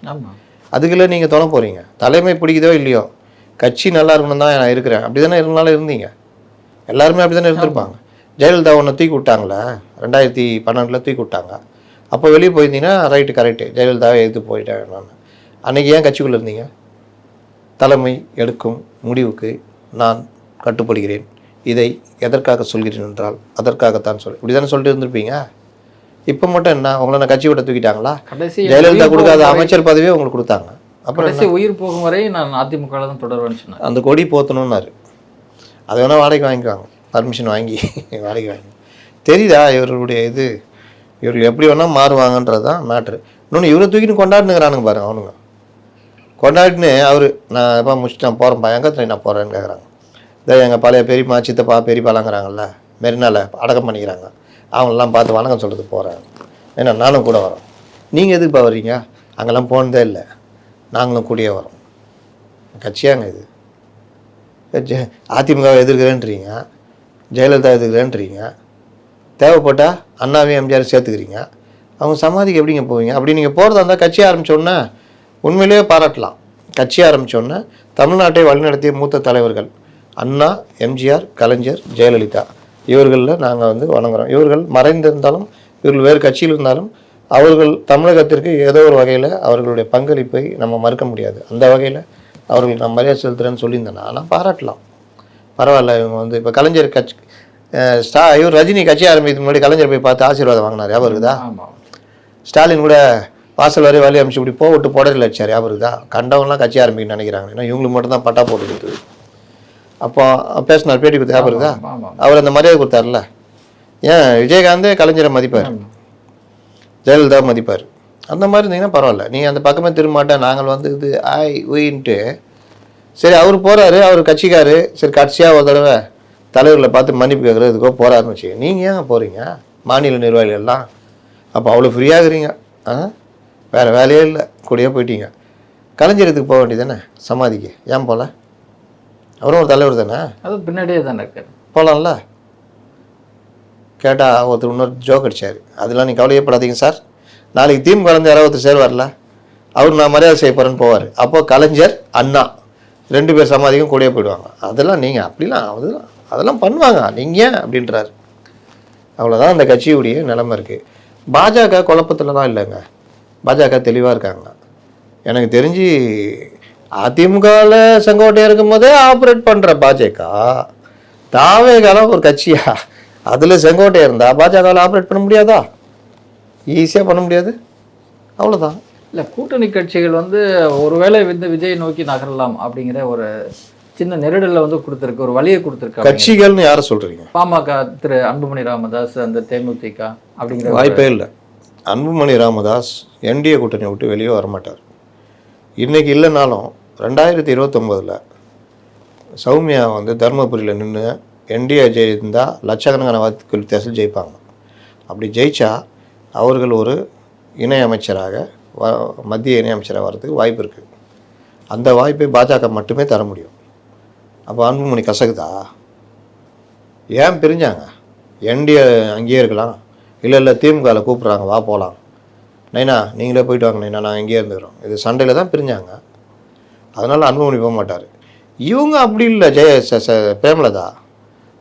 அதுக்குள்ளே நீங்கள் தொலை போகிறீங்க. தலைமை பிடிக்குதோ இல்லையோ, கட்சி நல்லா இருக்கணும் தான் நான் இருக்கிறேன். அப்படி தானே இருந்தாலும் இருந்தீங்க, எல்லாருமே அப்படி தானே இருந்திருப்பாங்க. ஜெயலலிதா ஒன்று தூக்கி விட்டாங்களே, 2012 தூக்கி விட்டாங்க. அப்போ வெளியே போயிருந்தீங்கன்னா ரைட்டு கரெக்டு, ஜெயலலிதாவை எதிர்த்து போயிட்டேன் நான். அன்றைக்கி ஏன் கட்சிக்குள்ளே இருந்தீங்க? தலைமை எடுக்கும் முடிவுக்கு நான் கட்டுப்படுகிறேன், இதை எதற்காக சொல்கிறேன் என்றால் அதற்காகத்தான் இப்படி தானே சொல்லிட்டு இருந்திருப்பீங்க. இப்போ மட்டும் என்ன, உங்களை நான் கட்சி விட்ட தூக்கிட்டாங்களா? ஜெயலலிதா கொடுக்காத அமைச்சர் பதவியே உங்களுக்கு கொடுத்தாங்க. அப்புறம் உயிர் போகும் வரை நான் அதிமுக தான் தொடர்வேன்னு சொன்னேன். அந்த கொடி போத்தணும்னாரு. அதை வேணால் வாடகைக்கு வாங்கிக்குவாங்க, பர்மிஷன் வாங்கி வாடகைக்கு வாங்கி. தெரியுதா இவர்களுடைய இது? இவர்கள் எப்படி வேணால் மாறுவாங்கன்றது தான் மேட்ரு. இன்னொன்று இவரை தூக்கின்னு கொண்டாடுனுங்கிறானுங்க பாருங்க. அவனுங்க கொண்டாடின்னு அவர் நான் எப்போ முடிச்சுட்டு நான் போகிறேன்ப்பா, எங்கே நான் போகிறேன்னு கேட்குறாங்க. இதை எங்கள் பழைய பெரியம்மா சித்தப்பா பெரியப்பாலாங்கிறாங்கல்ல, மெரினால அடக்கம் பண்ணிக்கிறாங்க, அவங்களெல்லாம் பார்த்து வணக்கம் சொல்கிறது போகிறேன். ஏன்னா நானும் கூட வரோம். நீங்கள் எதுக்குப்பா வர்றீங்க? அங்கெல்லாம் போனதே இல்லை, நாங்களும் கூடயே வரோம். கட்சியாங்க இது? அதிமுகவை எதிர்க்கிறேன்றீங்க, ஜெயலலிதா எதிர்க்கிறேன்றீங்க, தேவைப்பட்டால் அண்ணாவையும் எம்ஜிஆர் சேர்த்துக்கிறீங்க. அவங்க சமாதிக்கு எப்படிங்க போவீங்க? அப்படி நீங்கள் போகிறதா இருந்தால் கட்சி ஆரம்பித்தோன்னே உண்மையிலேயே பாராட்டலாம். கட்சி ஆரம்பித்தோன்னே தமிழ்நாட்டை வழிநடத்திய மூத்த தலைவர்கள் அண்ணா, எம்ஜிஆர், கலைஞர், ஜெயலலிதா, இவர்களில் நாங்கள் வந்து வணங்குறோம். இவர்கள் மறைந்திருந்தாலும், இவர்கள் வேறு கட்சியில் இருந்தாலும், அவர்கள் தமிழகத்திற்கு ஏதோ ஒரு வகையில் அவர்களுடைய பங்களிப்பை நம்ம மறுக்க முடியாது. அந்த வகையில் அவர்களுக்கு நான் மரியாதை செலுத்துறேன்னு சொல்லியிருந்தேன். ஆனால் பாராட்டலாம், பரவாயில்ல. இவங்க வந்து இப்போ கலைஞர் கட்சி இவர் ரஜினி கட்சி ஆரம்பிக்கிறதுக்கு முன்னாடி கலைஞர் போய் பார்த்து ஆசீர்வாதம் வாங்கினார், ஞாபகம் இருக்குதா? ஆமாம். ஸ்டாலின் கூட வாசல் வரை வழி அமைச்சு இப்படி போட்டு புடரில் வச்சார், ஞாபகம் இருக்குதா? கண்டவங்களாம் கட்சி ஆரம்பிக்கணும்னு நினைக்கிறாங்க, ஏன்னா இவங்களுக்கு மட்டும் தான் பட்டா போட்டு கொடுத்தது. அப்போ பேசினார், பேட்டி கொடுத்து, ஞாபகம் இருக்குதா? அவர் அந்த மரியாதை கொடுத்தார்ல. ஏன் விஜயகாந்தே கலைஞரை மதிப்பார், ஜெயலலிதா மதிப்பார். அந்த மாதிரி இருந்தீங்கன்னா பரவாயில்ல, நீங்கள் அந்த பக்கமே திரும்ப மாட்டேன், நாங்கள் வந்து இது உயின்ட்டு. சரி, அவர் போகிறாரு, அவர் கட்சிக்காரு, சரி கட்சியாக ஒரு தடவை தலைவர்களை பார்த்து மன்னிப்பு கேட்குறதுக்கோ போகிறாருன்னு வச்சுக்க. நீங்கள் ஏன் போகிறீங்க மாநில நிர்வாகிகள்லாம்? அப்போ அவ்வளோ ஃப்ரீயாகிறீங்க, வேறு வேலையே இல்லை, கூடயே போயிட்டீங்க. கலைஞரத்துக்கு போக வேண்டியது தானே, சமாதிக்கு ஏன் போகல? அவரும் ஒரு தலைவர் தானே, அது பின்னாடியே தானே இருக்காரு, போகலாம்ல. கேட்டால் ஒருத்தர் இன்னொரு ஜோக் அடிச்சார், அதெல்லாம் நீங்கள் கவலையப்படாதீங்க சார், நாளைக்கு திமுக கலந்து யாராவது ஒருத்தர் சேருவார்ல, அவர் நான் மரியாதை செய்ய போகிறேன்னு போவார். அப்போது கலைஞர் அண்ணா 2 பேர் சமாதிக்கும் கூடயே போயிடுவாங்க. அதெல்லாம் நீங்கள் அப்படிலாம் அதெல்லாம் பண்ணுவாங்க, நீங்கள் ஏன் அப்படின்றாரு. அவ்வளோதான் அந்த கட்சியுடைய நிலைமை இருக்குது. பாஜக குழப்பத்தில் தான் இல்லைங்க, பாஜக தெளிவாக இருக்காங்க. எனக்கு தெரிஞ்சு அதிமுகவில் செங்கோட்டையாக இருக்கும் போதே ஆப்ரேட் பண்ணுற பாஜக தாவேகாலம் ஒரு கட்சியா, அதில் செங்கோட்டையாக இருந்தால் பாஜகவில் ஆப்ரேட் பண்ண முடியாதா? ஈஸியாக பண்ண முடியாது, அவ்வளோதான். இல்லை, கூட்டணி கட்சிகள் வந்து ஒருவேளை வந்து விஜய் நோக்கி நகரலாம் அப்படிங்கிற ஒரு சின்ன நெருடலில் வந்து கொடுத்துருக்கு, ஒரு வழியை கொடுத்துருக்கு. கட்சிகள்னு யாரை சொல்கிறீங்க? பாமக திரு அன்புமணி ராமதாஸ், அந்த தேமுதிக அப்படிங்கிற வாய்ப்பே இல்லை. அன்புமணி ராமதாஸ் என்டிஏ கூட்டணியை விட்டு வெளியே வரமாட்டார். இன்றைக்கி இல்லைனாலும் 2029 சௌமியா வந்து தருமபுரியில் நின்று என்டிஏ ஜெயிந்தால் லட்சக்கணக்கான வாக்குகள் தேர்தல் ஜெயிப்பாங்க. அப்படி ஜெயிச்சா அவர்கள் ஒரு இணையமைச்சராக மத்திய இணையமைச்சராக வர்றதுக்கு வாய்ப்பு இருக்குது. அந்த வாய்ப்பை பாஜக மட்டுமே தர முடியும். அப்போ அன்புமணி கசகுதா? ஏன் பிரிஞ்சாங்க? என்டிஏ அங்கேயே இருக்கலாம், இல்லை திமுகவில் கூப்பிட்றாங்க வா போகலாம், நைனா நீங்களே போயிட்டு வாங்க நைனா, நான் இங்கேயே இருந்துக்கிறோம், இது சண்டையில் தான் பிரிஞ்சாங்க. அதனால் அன்புமணி போக மாட்டார். இவங்க அப்படி இல்லை, பிரேமலதா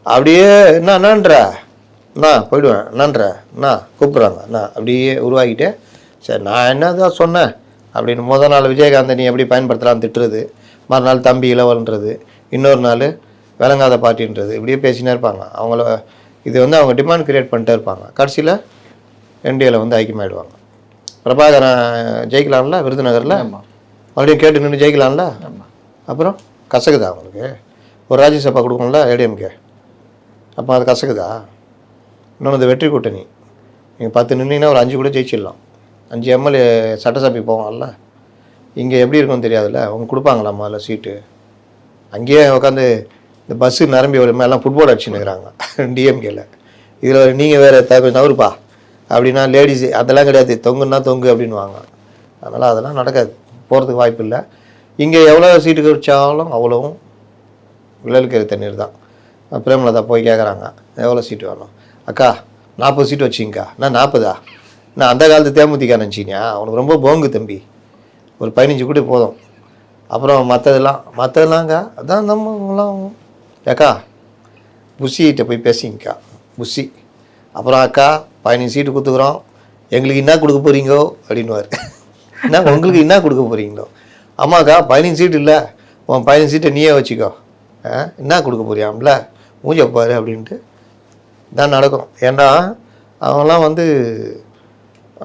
அப்படியே என்னன்ற நான் போயிடுவேன், என்னன்ற நான் கூப்பிட்றாங்க நான் அப்படியே உருவாக்கிட்டே, சரி நான் என்னதான் சொன்னேன் அப்படின்னு முதல் நாள் விஜயகாந்தை நீ எப்படி பயன்படுத்தலான்னு திட்டுறது, மறுநாள் தம்பி இளவல்ன்றது, இன்னொரு நாள் விளங்காத பார்ட்டின்றது, இப்படியே பேசினே இருப்பாங்க. அவங்கள இது வந்து அவங்க டிமாண்ட் கிரியேட் பண்ணிட்டே இருப்பாங்க. கடைசியில் என்டிஏவில் வந்து ஐக்கியமாயிடுவாங்க. பிரபாகரன் ஜெயிக்கலாம்ல விருதுநகரில், மறுபடியும் கேட்டு நின்று ஜெயிக்கலாம்ல. அப்புறம் கசகுதா அவங்களுக்கு? ஒரு ராஜ்யசபா கொடுக்கணும்ல ஏடிஎம்கே, அப்போ அது கசகுதா? இன்னொன்று வெற்றி கூட்டணி, நீங்கள் 10 நின்னீங்கன்னா ஒரு 5 கூட ஜெயிச்சிடலாம். 5 எம்எல்ஏ சட்டசபைக்கு போவாங்கல்ல. இங்கே எப்படி இருக்குன்னு தெரியாதுல்ல, அவங்க கொடுப்பாங்களா முதல்ல சீட்டு? அங்கேயே உட்காந்து இந்த பஸ்ஸு நிரம்பி ஒரு மேலாம் ஃபுட்பால் அடிச்சுன்னுக்கிறாங்க டிஎம்கேல. இதில் நீங்கள் வேறு கொஞ்சம் நவருப்பா அப்படின்னா லேடிஸு அதெல்லாம் கிடையாது, தொங்குன்னா தொங்கு அப்படின்வாங்க. அதனால் அதெல்லாம் நடக்காது, போகிறதுக்கு வாய்ப்பு இல்லை. இங்கே எவ்வளோ சீட்டு கிடைச்சாலும் அவ்வளோவும் விழலுக்கிற தண்ணீர் தான். பிரேமலதா போய் கேட்குறாங்க எவ்வளோ சீட்டு வேணும், அக்கா 40 சீட்டு வச்சிங்கக்கா. நான் 40ஆ? நான் அந்த காலத்து தேமுதிக நினச்சினியா? அவனுக்கு ரொம்ப போங்கு தம்பி, ஒரு 15 கூட போதும். அப்புறம் மற்றதெல்லாங்க அதான் நம்மலாம். ஏக்கா புஷிகிட்ட போய் பேசிங்கக்கா, புஷி. அப்புறம் அக்கா 15 சீட்டு கொடுத்துக்குறோம், எங்களுக்கு என்ன கொடுக்க போகிறீங்கோ அப்படின்வார். என்ன உங்களுக்கு என்ன கொடுக்க போகிறீங்களோ? ஆமாக்கா 15 சீட்டு இல்லை, உன் 15 சீட்டை நீயே வச்சுக்கோ, என்ன கொடுக்க போறியாம்ல மூஞ்ச பாரு அப்படின்ட்டு தான் நடக்கும். ஏன்னா அவங்களாம் வந்து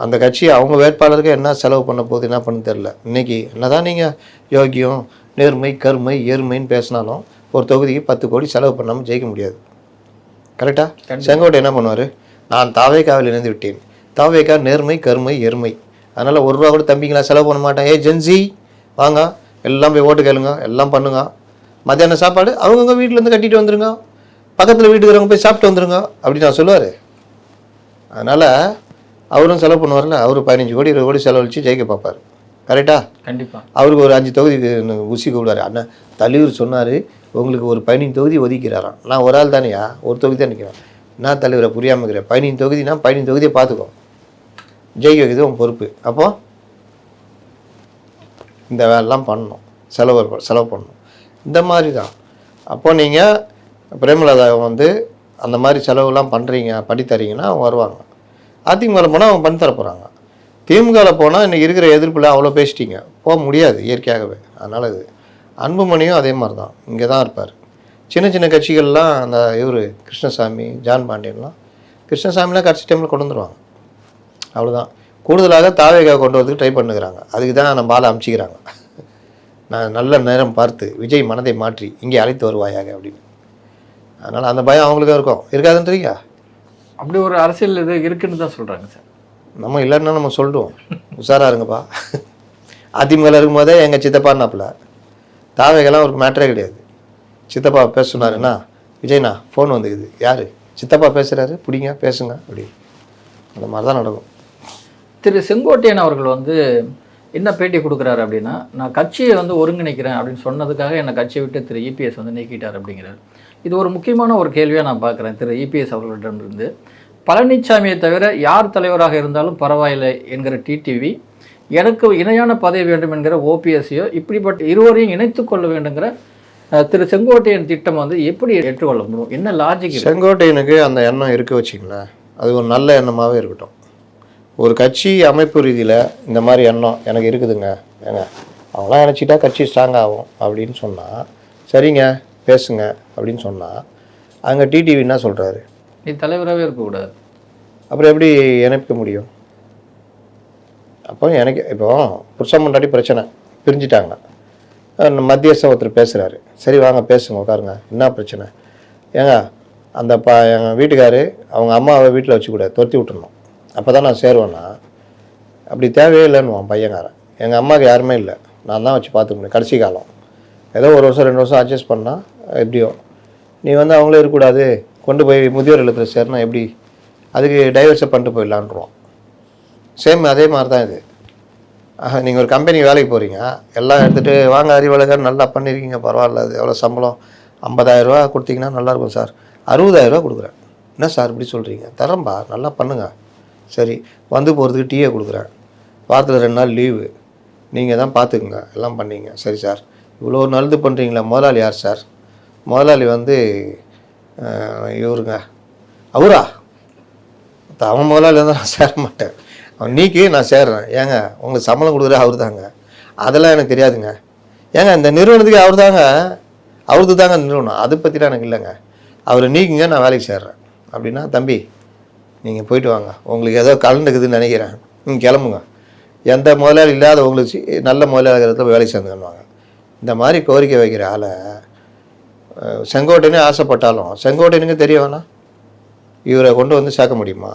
அந்த கட்சி அவங்க வேட்பாளருக்கு என்ன செலவு பண்ண போகுது என்ன பண்ண தெரில. இன்றைக்கி என்ன தான் நீங்கள் யோகியம் நேர்மை கருமை எருமைன்னு பேசினாலும் ஒரு தொகுதிக்கு 10 கோடி செலவு பண்ணாமல் ஜெயிக்க முடியாது. கரெக்டாக? செங்கோட்டை என்ன பண்ணுவார், நான் தாவேக்காவில் இணைந்து விட்டேன், தாவேக்கா நேர்மை கருமை எருமை, அதனால் 1 ரூபா கூட தம்பிங்களா செலவு பண்ண மாட்டேன், ஜென்சி வாங்க எல்லாம் போய் ஓட்டு கேளுங்க, எல்லாம் பண்ணுங்க, மத்தியான சாப்பாடு அவங்கவுங்க வீட்டிலேருந்து கட்டிட்டு வந்துருங்க, பக்கத்தில் வீட்டுக்கிறவங்க போய் சாப்பிட்டு வந்துருங்க அப்படின்னு நான் சொல்லுவார். அதனால் அவரும் செலவு பண்ணுவார்ல, அவர் 15 கோடி 20 கோடி செலவழித்து ஜெயிக்க பார்ப்பார். கரெக்டாக? கண்டிப்பாக. அவருக்கு ஒரு 5 தொகுதி ஊசி கூப்பிடுவார். அண்ணன் தலைவர் சொன்னார் உங்களுக்கு ஒரு 15 தொகுதி ஒதுக்கிறாராம். நான் ஒரு ஆள் தானேயா, ஒரு தொகுதி தான் நிற்கிறேன். நான் தலைவரை புரியாமல் இருக்கிறேன், 15 தொகுதினா 15 தொகுதியை பார்த்துக்கோ, ஜெயிக்க வைக்கிறது உன் பொறுப்பு. அப்போது இந்த வேலைலாம் பண்ணணும், செலவு பண்ணணும். இந்த மாதிரி தான். அப்போ நீங்கள் பிரேமலதா வந்து அந்த மாதிரி செலவுலாம் பண்ணுறீங்க பண்ணித்தரீங்கன்னா அவங்க வருவாங்க. அதிமுகவில் போனால் அவங்க பண்ணி தர போகிறாங்க. திமுகவில் போனால் இன்றைக்கி இருக்கிற எதிர்ப்பில் அவ்வளோ பேசிட்டீங்க, போக முடியாது இயற்கையாகவே. அதனால் இது அன்புமணியும் அதே மாதிரி தான், இங்கே தான் இருப்பார். சின்ன சின்ன கட்சிகள்லாம் அந்த இவர் கிருஷ்ணசாமி, ஜான் பாண்டியன்லாம், கிருஷ்ணசாமிலாம் கடைசி டைமில் கொண்டு வந்துடுவாங்க, அவ்வளோதான். கூடுதலாக தாவேகா கொண்டு வரதுக்கு ட்ரை பண்ணுகிறாங்க. அதுக்கு தான் நம்ம ஆளை அமுச்சிக்கிறாங்க. நான் நல்ல நேரம் பார்த்து விஜய் மனதை மாற்றி இங்கே அழைத்து வருவாயாக அப்படின்னு. அதனால் அந்த பயம் அவங்களுக்கும் இருக்கும், இருக்காதுன்றீங்க. அப்படி ஒரு அரசியல் இது இருக்குன்னு தான் சொல்கிறாங்க சார். நம்ம இல்லைன்னா நம்ம சொல்லிடுவோம், உஷாராக இருங்கப்பா. அதிமுகவில் இருக்கும்போதே எங்கள் சித்தப்பான்னாப்பில், தாவேகெல்லாம் ஒரு மேட்டரே கிடையாது. சித்தப்பா பேச சொன்னாருன்னா, விஜய்ண்ணா ஃபோன் வந்துக்குது, யார் சித்தப்பா பேசுகிறாரு, பிடிங்க பேசுங்க அப்படி. அந்த மாதிரி தான் நடக்கும். திரு செங்கோட்டையன் அவர்கள் வந்து என்ன பேட்டி கொடுக்குறாரு அப்படின்னா, நான் கட்சியை வந்து ஒருங்கிணைக்கிறேன் அப்படின்னு சொன்னதுக்காக என்னை கட்சியை விட்டு திரு இபிஎஸ் வந்து நீக்கிட்டார் அப்படிங்கிறார். இது ஒரு முக்கியமான ஒரு கேள்வியாக நான் பார்க்குறேன் திரு இபிஎஸ் அவர்களிடமிருந்து. பழனிசாமியை தவிர யார் தலைவராக இருந்தாலும் பரவாயில்லை என்கிற டிடிவி, எனக்கு இணையான பதவி வேண்டும் என்கிற ஓபிஎஸ்ஸையோ, இப்படிப்பட்ட இருவரையும் இணைத்து கொள்ள வேண்டுங்கிற திரு செங்கோட்டையன் திட்டம் வந்து எப்படி ஏற்றுக்கொள்ள முடியும்? என்ன லாஜிக்? செங்கோட்டையனுக்கு அந்த எண்ணம் இருக்க வச்சிங்களேன், அது ஒரு நல்ல எண்ணமாகவே இருக்கட்டும். ஒரு கட்சி அமைப்பு ரீதியில் இந்த மாதிரி எண்ணம் எனக்கு இருக்குதுங்க, ஏங்க அவங்களாம் நினச்சிட்டா கட்சி ஸ்ட்ராங் ஆகும் அப்படின்னு சொன்னால், சரிங்க பேசுங்க அப்படின்னு சொன்னால், அங்கே டிடிவி என்ன சொல்கிறாரு, நீ தலைவராகவே இருக்கக்கூடாது, அப்புறம் எப்படி இணைக்க முடியும்? அப்போ எனக்கு இப்போ புருஷன் முன்னாடி பிரச்சனை, பிரிஞ்சுட்டாங்க, மத்தியஸ்தம் ஒருத்தர் பேசுகிறாரு, சரி வாங்க பேசுங்க உட்காருங்க, என்ன பிரச்சனை? ஏங்க அந்த எங்கள் வீட்டுக்காரு அவங்க அம்மாவை வீட்டில் வச்சுக்கூடாது, துரத்தி விட்டுருணும், அப்போ தான் நான் சேருவேன்னா. அப்படி தேவையே இல்லைன்னுவான் பையன்காரன். எங்கள் அம்மாவுக்கு யாருமே இல்லை, நான் தான் வச்சு பார்த்துக்க முடியும் கடைசி காலம், ஏதோ 1 வருஷம் 2 வருஷம் அட்ஜஸ்ட் பண்ணால் எப்படியோ. நீ வந்து அவங்களே இருக்கக்கூடாது, கொண்டு போய் முதியோர் இல்லத்தில் சேரணும் எப்படி, அதுக்கு டைவர்ஸை பண்ணிட்டு போயிடலான்ருவோம். சேம் அதே மாதிரி தான் இது. நீங்கள் ஒரு கம்பெனி வேலைக்கு போகிறீங்க, எல்லாம் எடுத்துகிட்டு வாங்க அறிவாளர் நல்லா பண்ணியிருக்கீங்க, பரவாயில்ல, அது எவ்வளோ சம்பளம், 50,000 ரூபா கொடுத்தீங்கன்னா நல்லாயிருக்கும் சார், 60,000 ரூபா கொடுக்குறேன். என்ன சார் இப்படி சொல்கிறீங்க? தரம்பா, நல்லா பண்ணுங்க. சரி, வந்து போகிறதுக்கு டீயை கொடுக்குறேன், வாரத்தில் 2 நாள் லீவு, நீங்கள் தான் பார்த்துக்குங்க, எல்லாம் பண்ணீங்க. சரி சார், இவ்வளோ நல்லது பண்ணுறீங்களா, முதலாளி யார் சார்? முதலாளி வந்து இவருங்க. அவரா? அவன் முதலாளி வந்து நான் சேர மாட்டேன், அவன் நீக்கி நான் சேர்றேன். ஏங்க உங்களுக்கு சம்பளம் கொடுக்குற அவர் தாங்க, அதெல்லாம் எனக்கு தெரியாதுங்க. ஏங்க இந்த நிறுவனத்துக்கு அவர் தாங்க, அவருக்கு தாங்க நிறுவனம், அதை பற்றிலாம் எனக்கு இல்லைங்க, அவரை நீக்குங்க, நான் வேலைக்கு சேர்றேன் அப்படின்னா, தம்பி நீங்கள் போயிட்டு வாங்க, உங்களுக்கு ஏதோ கலந்துக்குதுன்னு நினைக்கிறேன், நீங்கள் கிளம்புங்க, எந்த முதலாளி இல்லாத உங்களுக்கு நல்ல முதலாளிகிறத வேலை சேர்ந்துக்கணுவாங்க. இந்த மாதிரி கோரிக்கை வைக்கிற ஆளை செங்கோட்டையனே ஆசைப்பட்டாலும் செங்கோட்டையனுக்கு தெரிய வேணாம், இவரை கொண்டு வந்து சேர்க்க முடியுமா?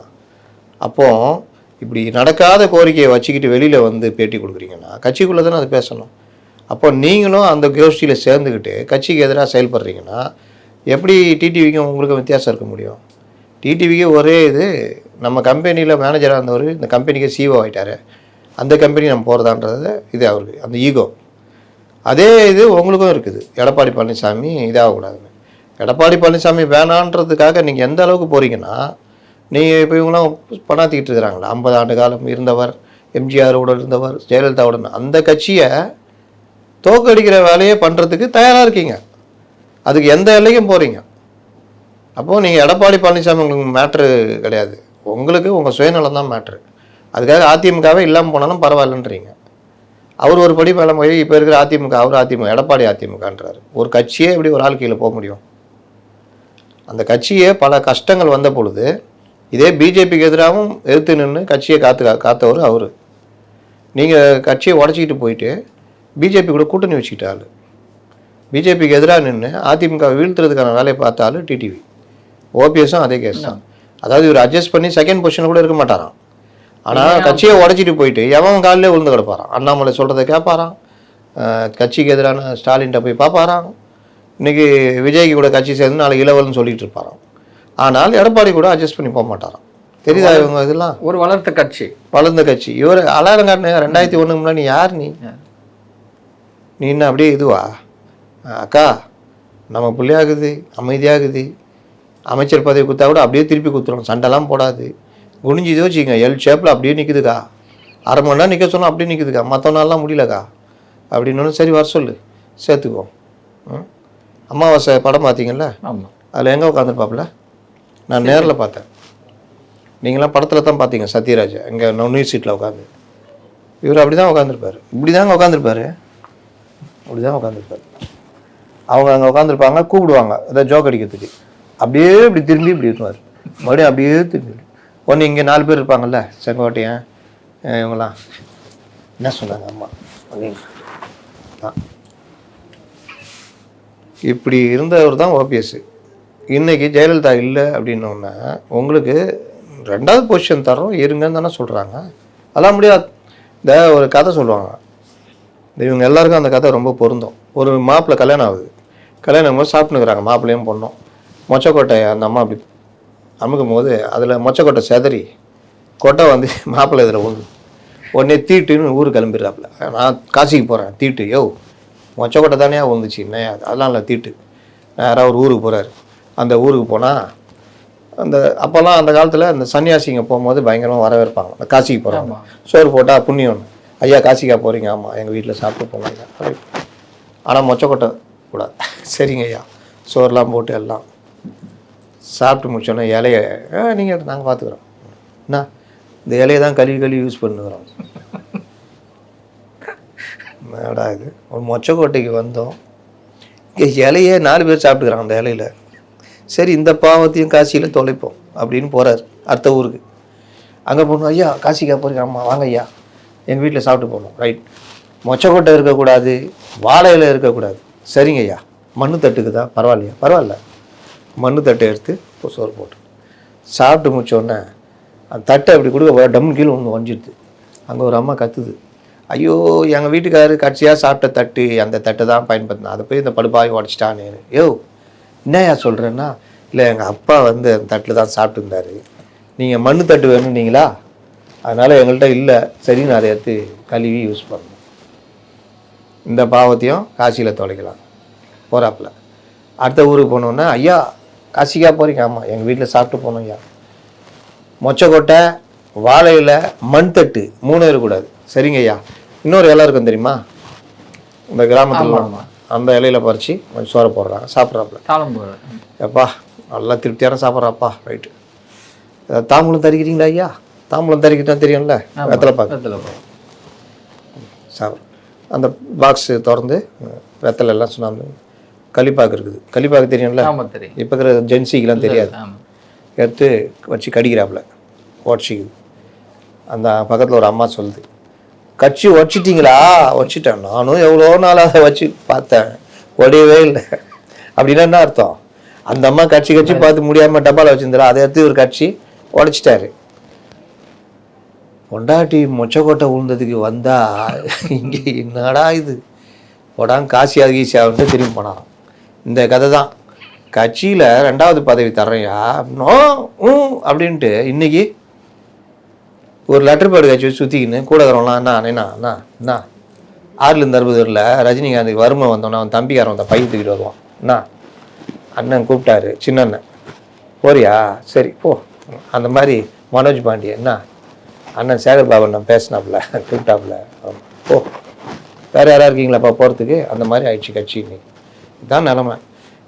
அப்போது இப்படி நடக்காத கோரிக்கையை வச்சுக்கிட்டு வெளியில் வந்து பேட்டி கொடுக்குறீங்கன்னா கட்சிக்குள்ளே தானே அது பேசணும். அப்போ நீங்களும் அந்த கோஷ்டியில் சேர்ந்துக்கிட்டு கட்சிக்கு எதிராக செயல்படுறீங்கன்னா எப்படி டிடிவிக்கும் உங்களுக்கும் வித்தியாசம் இருக்க முடியும்? டிடிவிக்கு ஒரே இது, நம்ம கம்பெனியில் மேனேஜராக இருந்தவர் இந்த கம்பெனிக்கு சிஓ ஆகிட்டார், அந்த கம்பெனி நம்ம போகிறதான்றது இது அவருக்கு அந்த ஈகோ. அதே இது உங்களுக்கும் இருக்குது, எடப்பாடி பழனிசாமி இதாகக்கூடாதுன்னு. எடப்பாடி பழனிசாமி வேணான்றதுக்காக நீங்கள் எந்த அளவுக்கு போகிறீங்கன்னா, நீங்கள் இப்போ இவங்களாம் பணாத்திக்கிட்டு இருக்கிறாங்களா, 50 ஆண்டு காலம் இருந்தவர், எம்ஜிஆரோட இருந்தவர், ஜெயலலிதாவோட, அந்த கட்சியை தோக்கடிக்கிற வேலையை பண்ணுறதுக்கு தயாராக இருக்கீங்க, அதுக்கு எந்த எல்லைக்கும் போகிறீங்க. அப்போது நீங்கள் எடப்பாடி பழனிசாமி உங்களுக்கு மேட்ரு கிடையாது, உங்களுக்கு உங்கள் சுயநலம் தான் மேட்ரு. அதுக்காக அதிமுகவே இல்லாமல் போனாலும் பரவாயில்லன்றீங்க. அவர் ஒரு படி மேலே போய் இப்போ இருக்கிற அதிமுக, அவர் அதிமுக, எடப்பாடி அதிமுகன்றார். ஒரு கட்சியே எப்படி ஒரு ஆள் கீழே போக முடியும்? அந்த கட்சியே பல கஷ்டங்கள் வந்த பொழுது இதே பிஜேபிக்கு எதிராகவும் எதிர்த்து நின்று கட்சியை காத்தவர் அவர். நீங்கள் கட்சியை உடச்சிக்கிட்டு போயிட்டு பிஜேபி கூட கூட்டணி வச்சுக்கிட்டாள், பிஜேபிக்கு எதிராக நின்று அதிமுக வீழ்த்துறதுக்கான வேலையை பார்த்தாலும் டிடிவி. ஓபிஎஸும் அதே கேஸ் தான். அதாவது இவர் அட்ஜஸ்ட் பண்ணி செகண்ட் பொசிஷனில் கூட இருக்க மாட்டாராம், ஆனால் கட்சியை உடச்சிட்டு போயிட்டு எவன் காலிலே விழுந்து கிடப்பாரான். அண்ணாமலை சொல்கிறத கேட்பாராம், கட்சிக்கு எதிரான ஸ்டாலின்கிட்ட போய் பார்ப்பாராம், இன்றைக்கி விஜய்க்கு கூட கட்சி சேர்ந்து நாளைக்கு இளவல்னு சொல்லிட்டு இருப்பாராம். ஆனால் எடப்பாடி கூட அட்ஜஸ்ட் பண்ணி போக மாட்டாராம். தெரியுதா இவங்க இதெல்லாம்? ஒரு வளர்ந்த கட்சி, வளர்ந்த கட்சி. இவர் அலாரம் காட்டின 2001 முன்னாடி யார் நீ என்ன அப்படியே இதுவா? அக்கா நம்ம பிள்ளையாகுது, அமைதியாகுது, அமைச்சர் பதவி கொடுத்தா கூட அப்படியே திருப்பி கொடுத்துரும், சண்டைலாம் போடாது, குனிஞ்சு இது வச்சுக்கோங்க, எல் ஷேப்பில் அப்படியே நிற்குதுக்கா, அரை மணி நேரம் நிற்க சொன்னால் அப்படியே நிற்குதுக்கா, மற்ற நாள்லாம் முடியலக்கா அப்படின்னு. சரி வர சொல்லு, சேர்த்துக்குவோம். அமாவாசை படம் பார்த்தீங்கல்ல, ஆமாம், அதில் எங்கே உட்காந்துருப்பாப்புல? நான் நேரில் பார்த்தேன், நீங்களாம் படத்தில் தான் பார்த்தீங்க, சத்யராஜ் இங்கே நுண்ணீர் சீட்டில் உட்காந்து. இவர் அப்படி தான் உட்காந்துருப்பார், இப்படி தாங்க உட்காந்துருப்பார். அப்படி தான் உட்காந்துருப்பார். அவங்க அங்கே உட்காந்துருப்பாங்க, கூப்பிடுவாங்க ஏதாவது ஜோக் அடிக்கிறதுக்கு, அப்படியே இப்படி திரும்பி இப்படி இருக்குவார், மறுபடியும் அப்படியே திரும்பி. ஒன்று இங்கே 4 பேர் இருப்பாங்கல்ல, செங்கோட்டையன் இவங்களாம் என்ன சொன்னாங்க அம்மா அப்படிங்க, இப்படி இருந்தவர் தான் ஓபிஎஸ். இன்றைக்கி ஜெயலலிதா இல்லை அப்படின்னோடனே உங்களுக்கு 2வது பொசிஷன் தரோம் இருங்கன்னு தானே சொல்கிறாங்க. அதெல்லாம் முடியாது. இந்த ஒரு கதை சொல்லுவாங்க, இவங்க எல்லாருக்கும் அந்த கதை ரொம்ப பொருந்தும். ஒரு மாப்பிள்ளை கல்யாணம் ஆகுது, கல்யாணம் போது சாப்பிட்டுக்கிறாங்க மாப்பிள்ளையும் பொண்ணும். மொச்சக்கொட்டை அந்த அம்மா அப்படி அமுக்கும் போது அதில் மொச்சக்கொட்டை செதறி கொட்டை வந்து மாப்பிள்ளை இதில் உண்டு. உடனே தீட்டுன்னு ஊருக்கு கிளம்பிடுறாப்புல, நான் காசிக்கு போகிறேன் தீட்டு, யோ மொச்சக்கொட்டை தானே வந்துச்சு என்ன அதெல்லாம் இல்லை தீட்டு. யாராவது ஒரு ஊருக்கு போகிறாரு, அந்த ஊருக்கு போனால் அந்த அப்போல்லாம் அந்த காலத்தில் அந்த சன்னியாசிங்க போகும்போது பயங்கரமாக வரவேற்பாங்க. அந்த காசிக்கு போகிறாங்க, சோறு போட்டால் புண்ணியம். ஐயா காசிக்கா போகிறீங்க? ஆமாம், எங்கள் வீட்டில் சாப்பிட்டு போங்க. ஆனால் மொச்சக்கொட்டை கூடாது. சரிங்க ஐயா. சோறுலாம் போட்டு எல்லாம் சாப்பிட்டு முடிச்சோன்னே இலைய நீங்கள் நாங்கள் பார்த்துக்குறோம். என்ன இந்த இலையை தான் கழுவி யூஸ் பண்ணுக்கிறோம். என்னடா இது, ஒரு மொச்சக்கொட்டைக்கு வந்தோம், இங்கே இலையே 4 பேர் சாப்பிட்டுக்கிறாங்க அந்த இலையில். சரி இந்த பாவத்தையும் காசியில் தொலைப்போம் அப்படின்னு போகிறார் அடுத்த ஊருக்கு. அங்கே போகணும், ஐயா காசிக்கா போகிறீங்க? ஆமாம் வாங்க ஐயா, எங்கள் வீட்டில் சாப்பிட்டு போகணும். ரைட், மொச்சக்கொட்டை இருக்கக்கூடாது, வாழை இலை இருக்கக்கூடாது. சரிங்க ஐயா. மண்ணு தட்டுக்கு தான் பரவாயில்லையா? பரவாயில்ல. மண்ணு தட்டை எடுத்து சோறு போட்டு சாப்பிட்டு முடிச்சோடனே அந்த தட்டை அப்படி கொடுக்க டம்மு கீழே ஒன்று வஞ்சிடுது. அங்கே ஒரு அம்மா கத்துது, ஐயோ எங்கள் வீட்டுக்காரர் கட்சியாக சாப்பிட்ட தட்டு, அந்த தட்டை தான் பயன்படுத்தினா, அதை போய் இந்த படுபாய் உடச்சிட்டானே. யோ என்னையா சொல்கிறேன்னா, இல்லை எங்கள் அப்பா வந்து அந்த தட்டில் தான் சாப்பிட்டுருந்தாரு, நீங்கள் மண்ணு தட்டு வேணும்னீங்களா, அதனால் எங்கள்கிட்ட இல்லை, சரின்னு அதை எடுத்து கழுவி யூஸ் பண்ணணும். இந்த பாவத்தையும் காசியில் தொலைக்கலாம் போகிறாப்புல. அடுத்த ஊருக்கு போனோன்னா, ஐயா காசிக்கா போகிறீங்க? ஆமாம், எங்கள் வீட்டில் சாப்பிட்டு போனோம் ஐயா. மொச்சக்கொட்டை, வாழையில், மண் தட்டு 3 இருக்கக்கூடாது. சரிங்க ஐயா. இன்னொரு இலை இருக்கும் தெரியுமா, இந்த கிராமத்தில் அந்த இலையில பறித்து கொஞ்சம் சோறை போடுறாங்க, சாப்பிட்றாப்புல. எப்பா நல்லா திருப்தியான சாப்பிட்றாப்பா. ரைட்டு. தாம்பூலம் தரிக்கிறீங்களா ஐயா? தாம்பூலம் தரிக்கிட்டா தெரியும்ல, வெத்தலை பாக்கு சாப்பிட்றோம். அந்த பாக்ஸு திறந்து வெத்தலை எல்லாம் சொன்னாங்க, களிப்பாக்கு இருக்குது, களிப்பாக்கு தெரியும்ல, இப்போ இருக்கிற ஜென்சிக்கெலாம் தெரியாது, எடுத்து வச்சு கடிக்கிறாப்புல உடச்சிக்குது. அந்த பக்கத்தில் ஒரு அம்மா சொல்லுது, கட்சி உடச்சிட்டிங்களா? உடச்சிட்டேன், நானும் எவ்வளோ நாள் அதை வச்சு பார்த்தேன், உடையவே இல்லை. அப்படின்னா என்ன அர்த்தம்? அந்த அம்மா கட்சி பார்த்து முடியாமல் டப்பாவில் வச்சுருந்தா, அதை எடுத்து ஒரு கட்சி உடச்சிட்டாரு. பொண்டாட்டி மொச்சக்கொட்டை விழுந்ததுக்கு வந்தா இங்கே என்னடா இது உடாங்க காசியாக ஈஸியாகன்ட்டு திரும்பி போனாராம். இந்த கதை தான். கட்சியில் 2வது பதவி தர்றையா நோ அப்படின்ட்டு இன்னைக்கு ஒரு லெட்டர் பேடு கட்சி வச்சு சுற்றிக்கின்னு கூட இருக்கிறவங்களாம் என்ன 6-60 ரஜினிகாந்துக்கு வறுமை வந்தோன்னா அவன் தம்பிக்காரன் வந்தான் பையன் தூக்கிட்டு வருவான். என்ன அண்ணன் கூப்பிட்டாரு, சின்ன அண்ணன் போறியா? சரி போ. அந்த மாதிரி மனோஜ் பாண்டியன் என்ன அண்ணன் சேகர் பாபு நான் பேசினாப்புல கூப்பிட்டாப்புல, ஓ வேறு யாராக இருக்கீங்களாப்பா போகிறதுக்கு? அந்த மாதிரி ஆயிடுச்சு கட்சி. இன்னைக்கு இதுதான் நிலமை.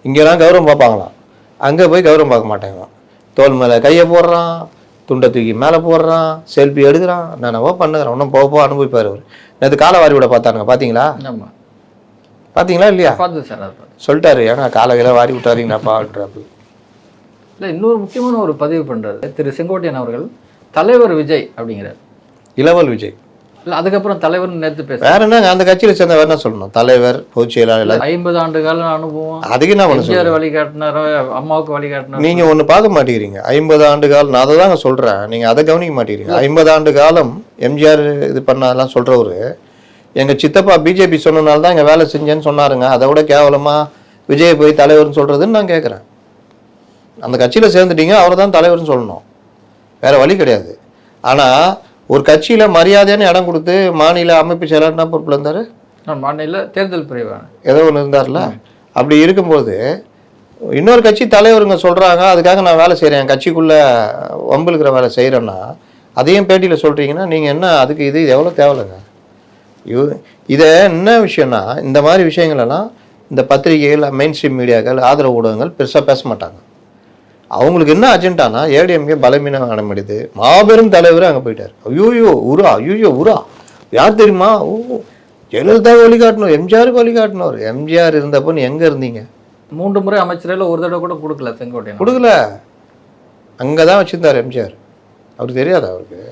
இங்கெல்லாம் கௌரவம் பார்ப்பாங்களாம், அங்கே போய் கௌரவம் பார்க்க மாட்டேங்களாம். தோல் மேலே கையை போடுறான், துண்டை தூக்கி மேலே போடுறான், செல்ஃபி எடுக்கிறான், நான் பண்ணுறேன். ஒன்றும் போக அனுபவிப்பார் அவர். நேற்று காலை வாரி விட பார்த்தானுங்க, பார்த்தீங்களா? பார்த்தீங்களா இல்லையா? சொல்லிட்டாரு, ஏன்னா காலையில் வாரி விட்டாருங்கன்னாப்பான்றாப்பு. இல்லை, இன்னொரு முக்கியமான ஒரு பதிவு பண்ணுறாரு திரு செங்கோட்டையன் அவர்கள், தலைவர் விஜய் அப்படிங்கிறார். இளவல் விஜய் இல்லை, அதுக்கப்புறம் தலைவர் நேற்று பேச வேற என்ன, அந்த கட்சியில் சேர்ந்த வேற என்ன சொல்லணும்? தலைவர், பொதுச் செயலாளர், 50 ஆண்டு கால அனுபவம், அதுக்கு என்ன பண்ண வழிகாட்டினாரோ, அம்மாவுக்கு வழிகாட்டினார். நீங்கள் ஒன்று பார்க்க மாட்டேங்கிறீங்க. 50 ஆண்டு காலம், நான் அதை தாங்க சொல்கிறேன், நீங்கள் அதை கவனிக்க மாட்டேங்கிறீங்க. 50 ஆண்டு காலம் எம்ஜிஆர் இது பண்ணதெல்லாம் சொல்கிறவரு, எங்கள் சித்தப்பா பிஜேபி சொன்னனால தான் எங்கள் வேலை செஞ்சேன்னு சொன்னாருங்க. அதை விட கேவலமாக விஜய் போய் தலைவர்னு சொல்கிறதுன்னு நான் கேட்குறேன். அந்த கட்சியில் சேர்ந்துட்டீங்க, அவரை தான் தலைவர்னு சொல்லணும், வேறு வழி கிடையாது. ஆனால் ஒரு கட்சியில் மரியாதையான இடம் கொடுத்து மாநில அமைப்பு செயலாளர்னா பொறுப்பில் இருந்தார், மாநில தேர்தல் பிரிவான ஏதோ ஒன்று இருந்தார்ல. அப்படி இருக்கும்போது இன்னொரு கட்சி தலைவருங்க சொல்கிறாங்க, அதுக்காக நான் வேலை செய்கிறேன், கட்சிக்குள்ளே வம்பிழுக்கிற வேலை செய்கிறேன்னா அதையும் பேட்டியில் சொல்கிறீங்கன்னா நீங்கள் என்ன, அதுக்கு இது எவ்வளோ தேவையில்லைங்க. இதை என்ன விஷயம்னா, இந்த மாதிரி விஷயங்களெல்லாம் இந்த பத்திரிகைகள், மெயின் ஸ்ட்ரீம் மீடியாக்கள், ஆதரவு ஊடகங்கள் பெருசாக பேச மாட்டாங்க. அவங்களுக்கு என்ன அஜெண்டானா, ஏடிஎம்கே பலவீனம் அடைமடிது, மாபெரும் தலைவர் அங்கே போயிட்டார். ஐயோயோ உரா, ஐயோயோ உரா, யார் தெரியுமா? ஓ ஜெயலலிதாவுக்கு வழிகாட்டணும், எம்ஜிஆருக்கு வழிகாட்டணும். எம்ஜிஆர் இருந்தப்போ நீ எங்கே இருந்தீங்க? 3 முறை அமைச்சரையில் ஒரு தடவை கூட கொடுக்கல செங்கோட்டையன். கொடுக்கல, அங்கே தான் வச்சுருந்தார் எம்ஜிஆர். அவருக்கு தெரியாதா அவருக்கு?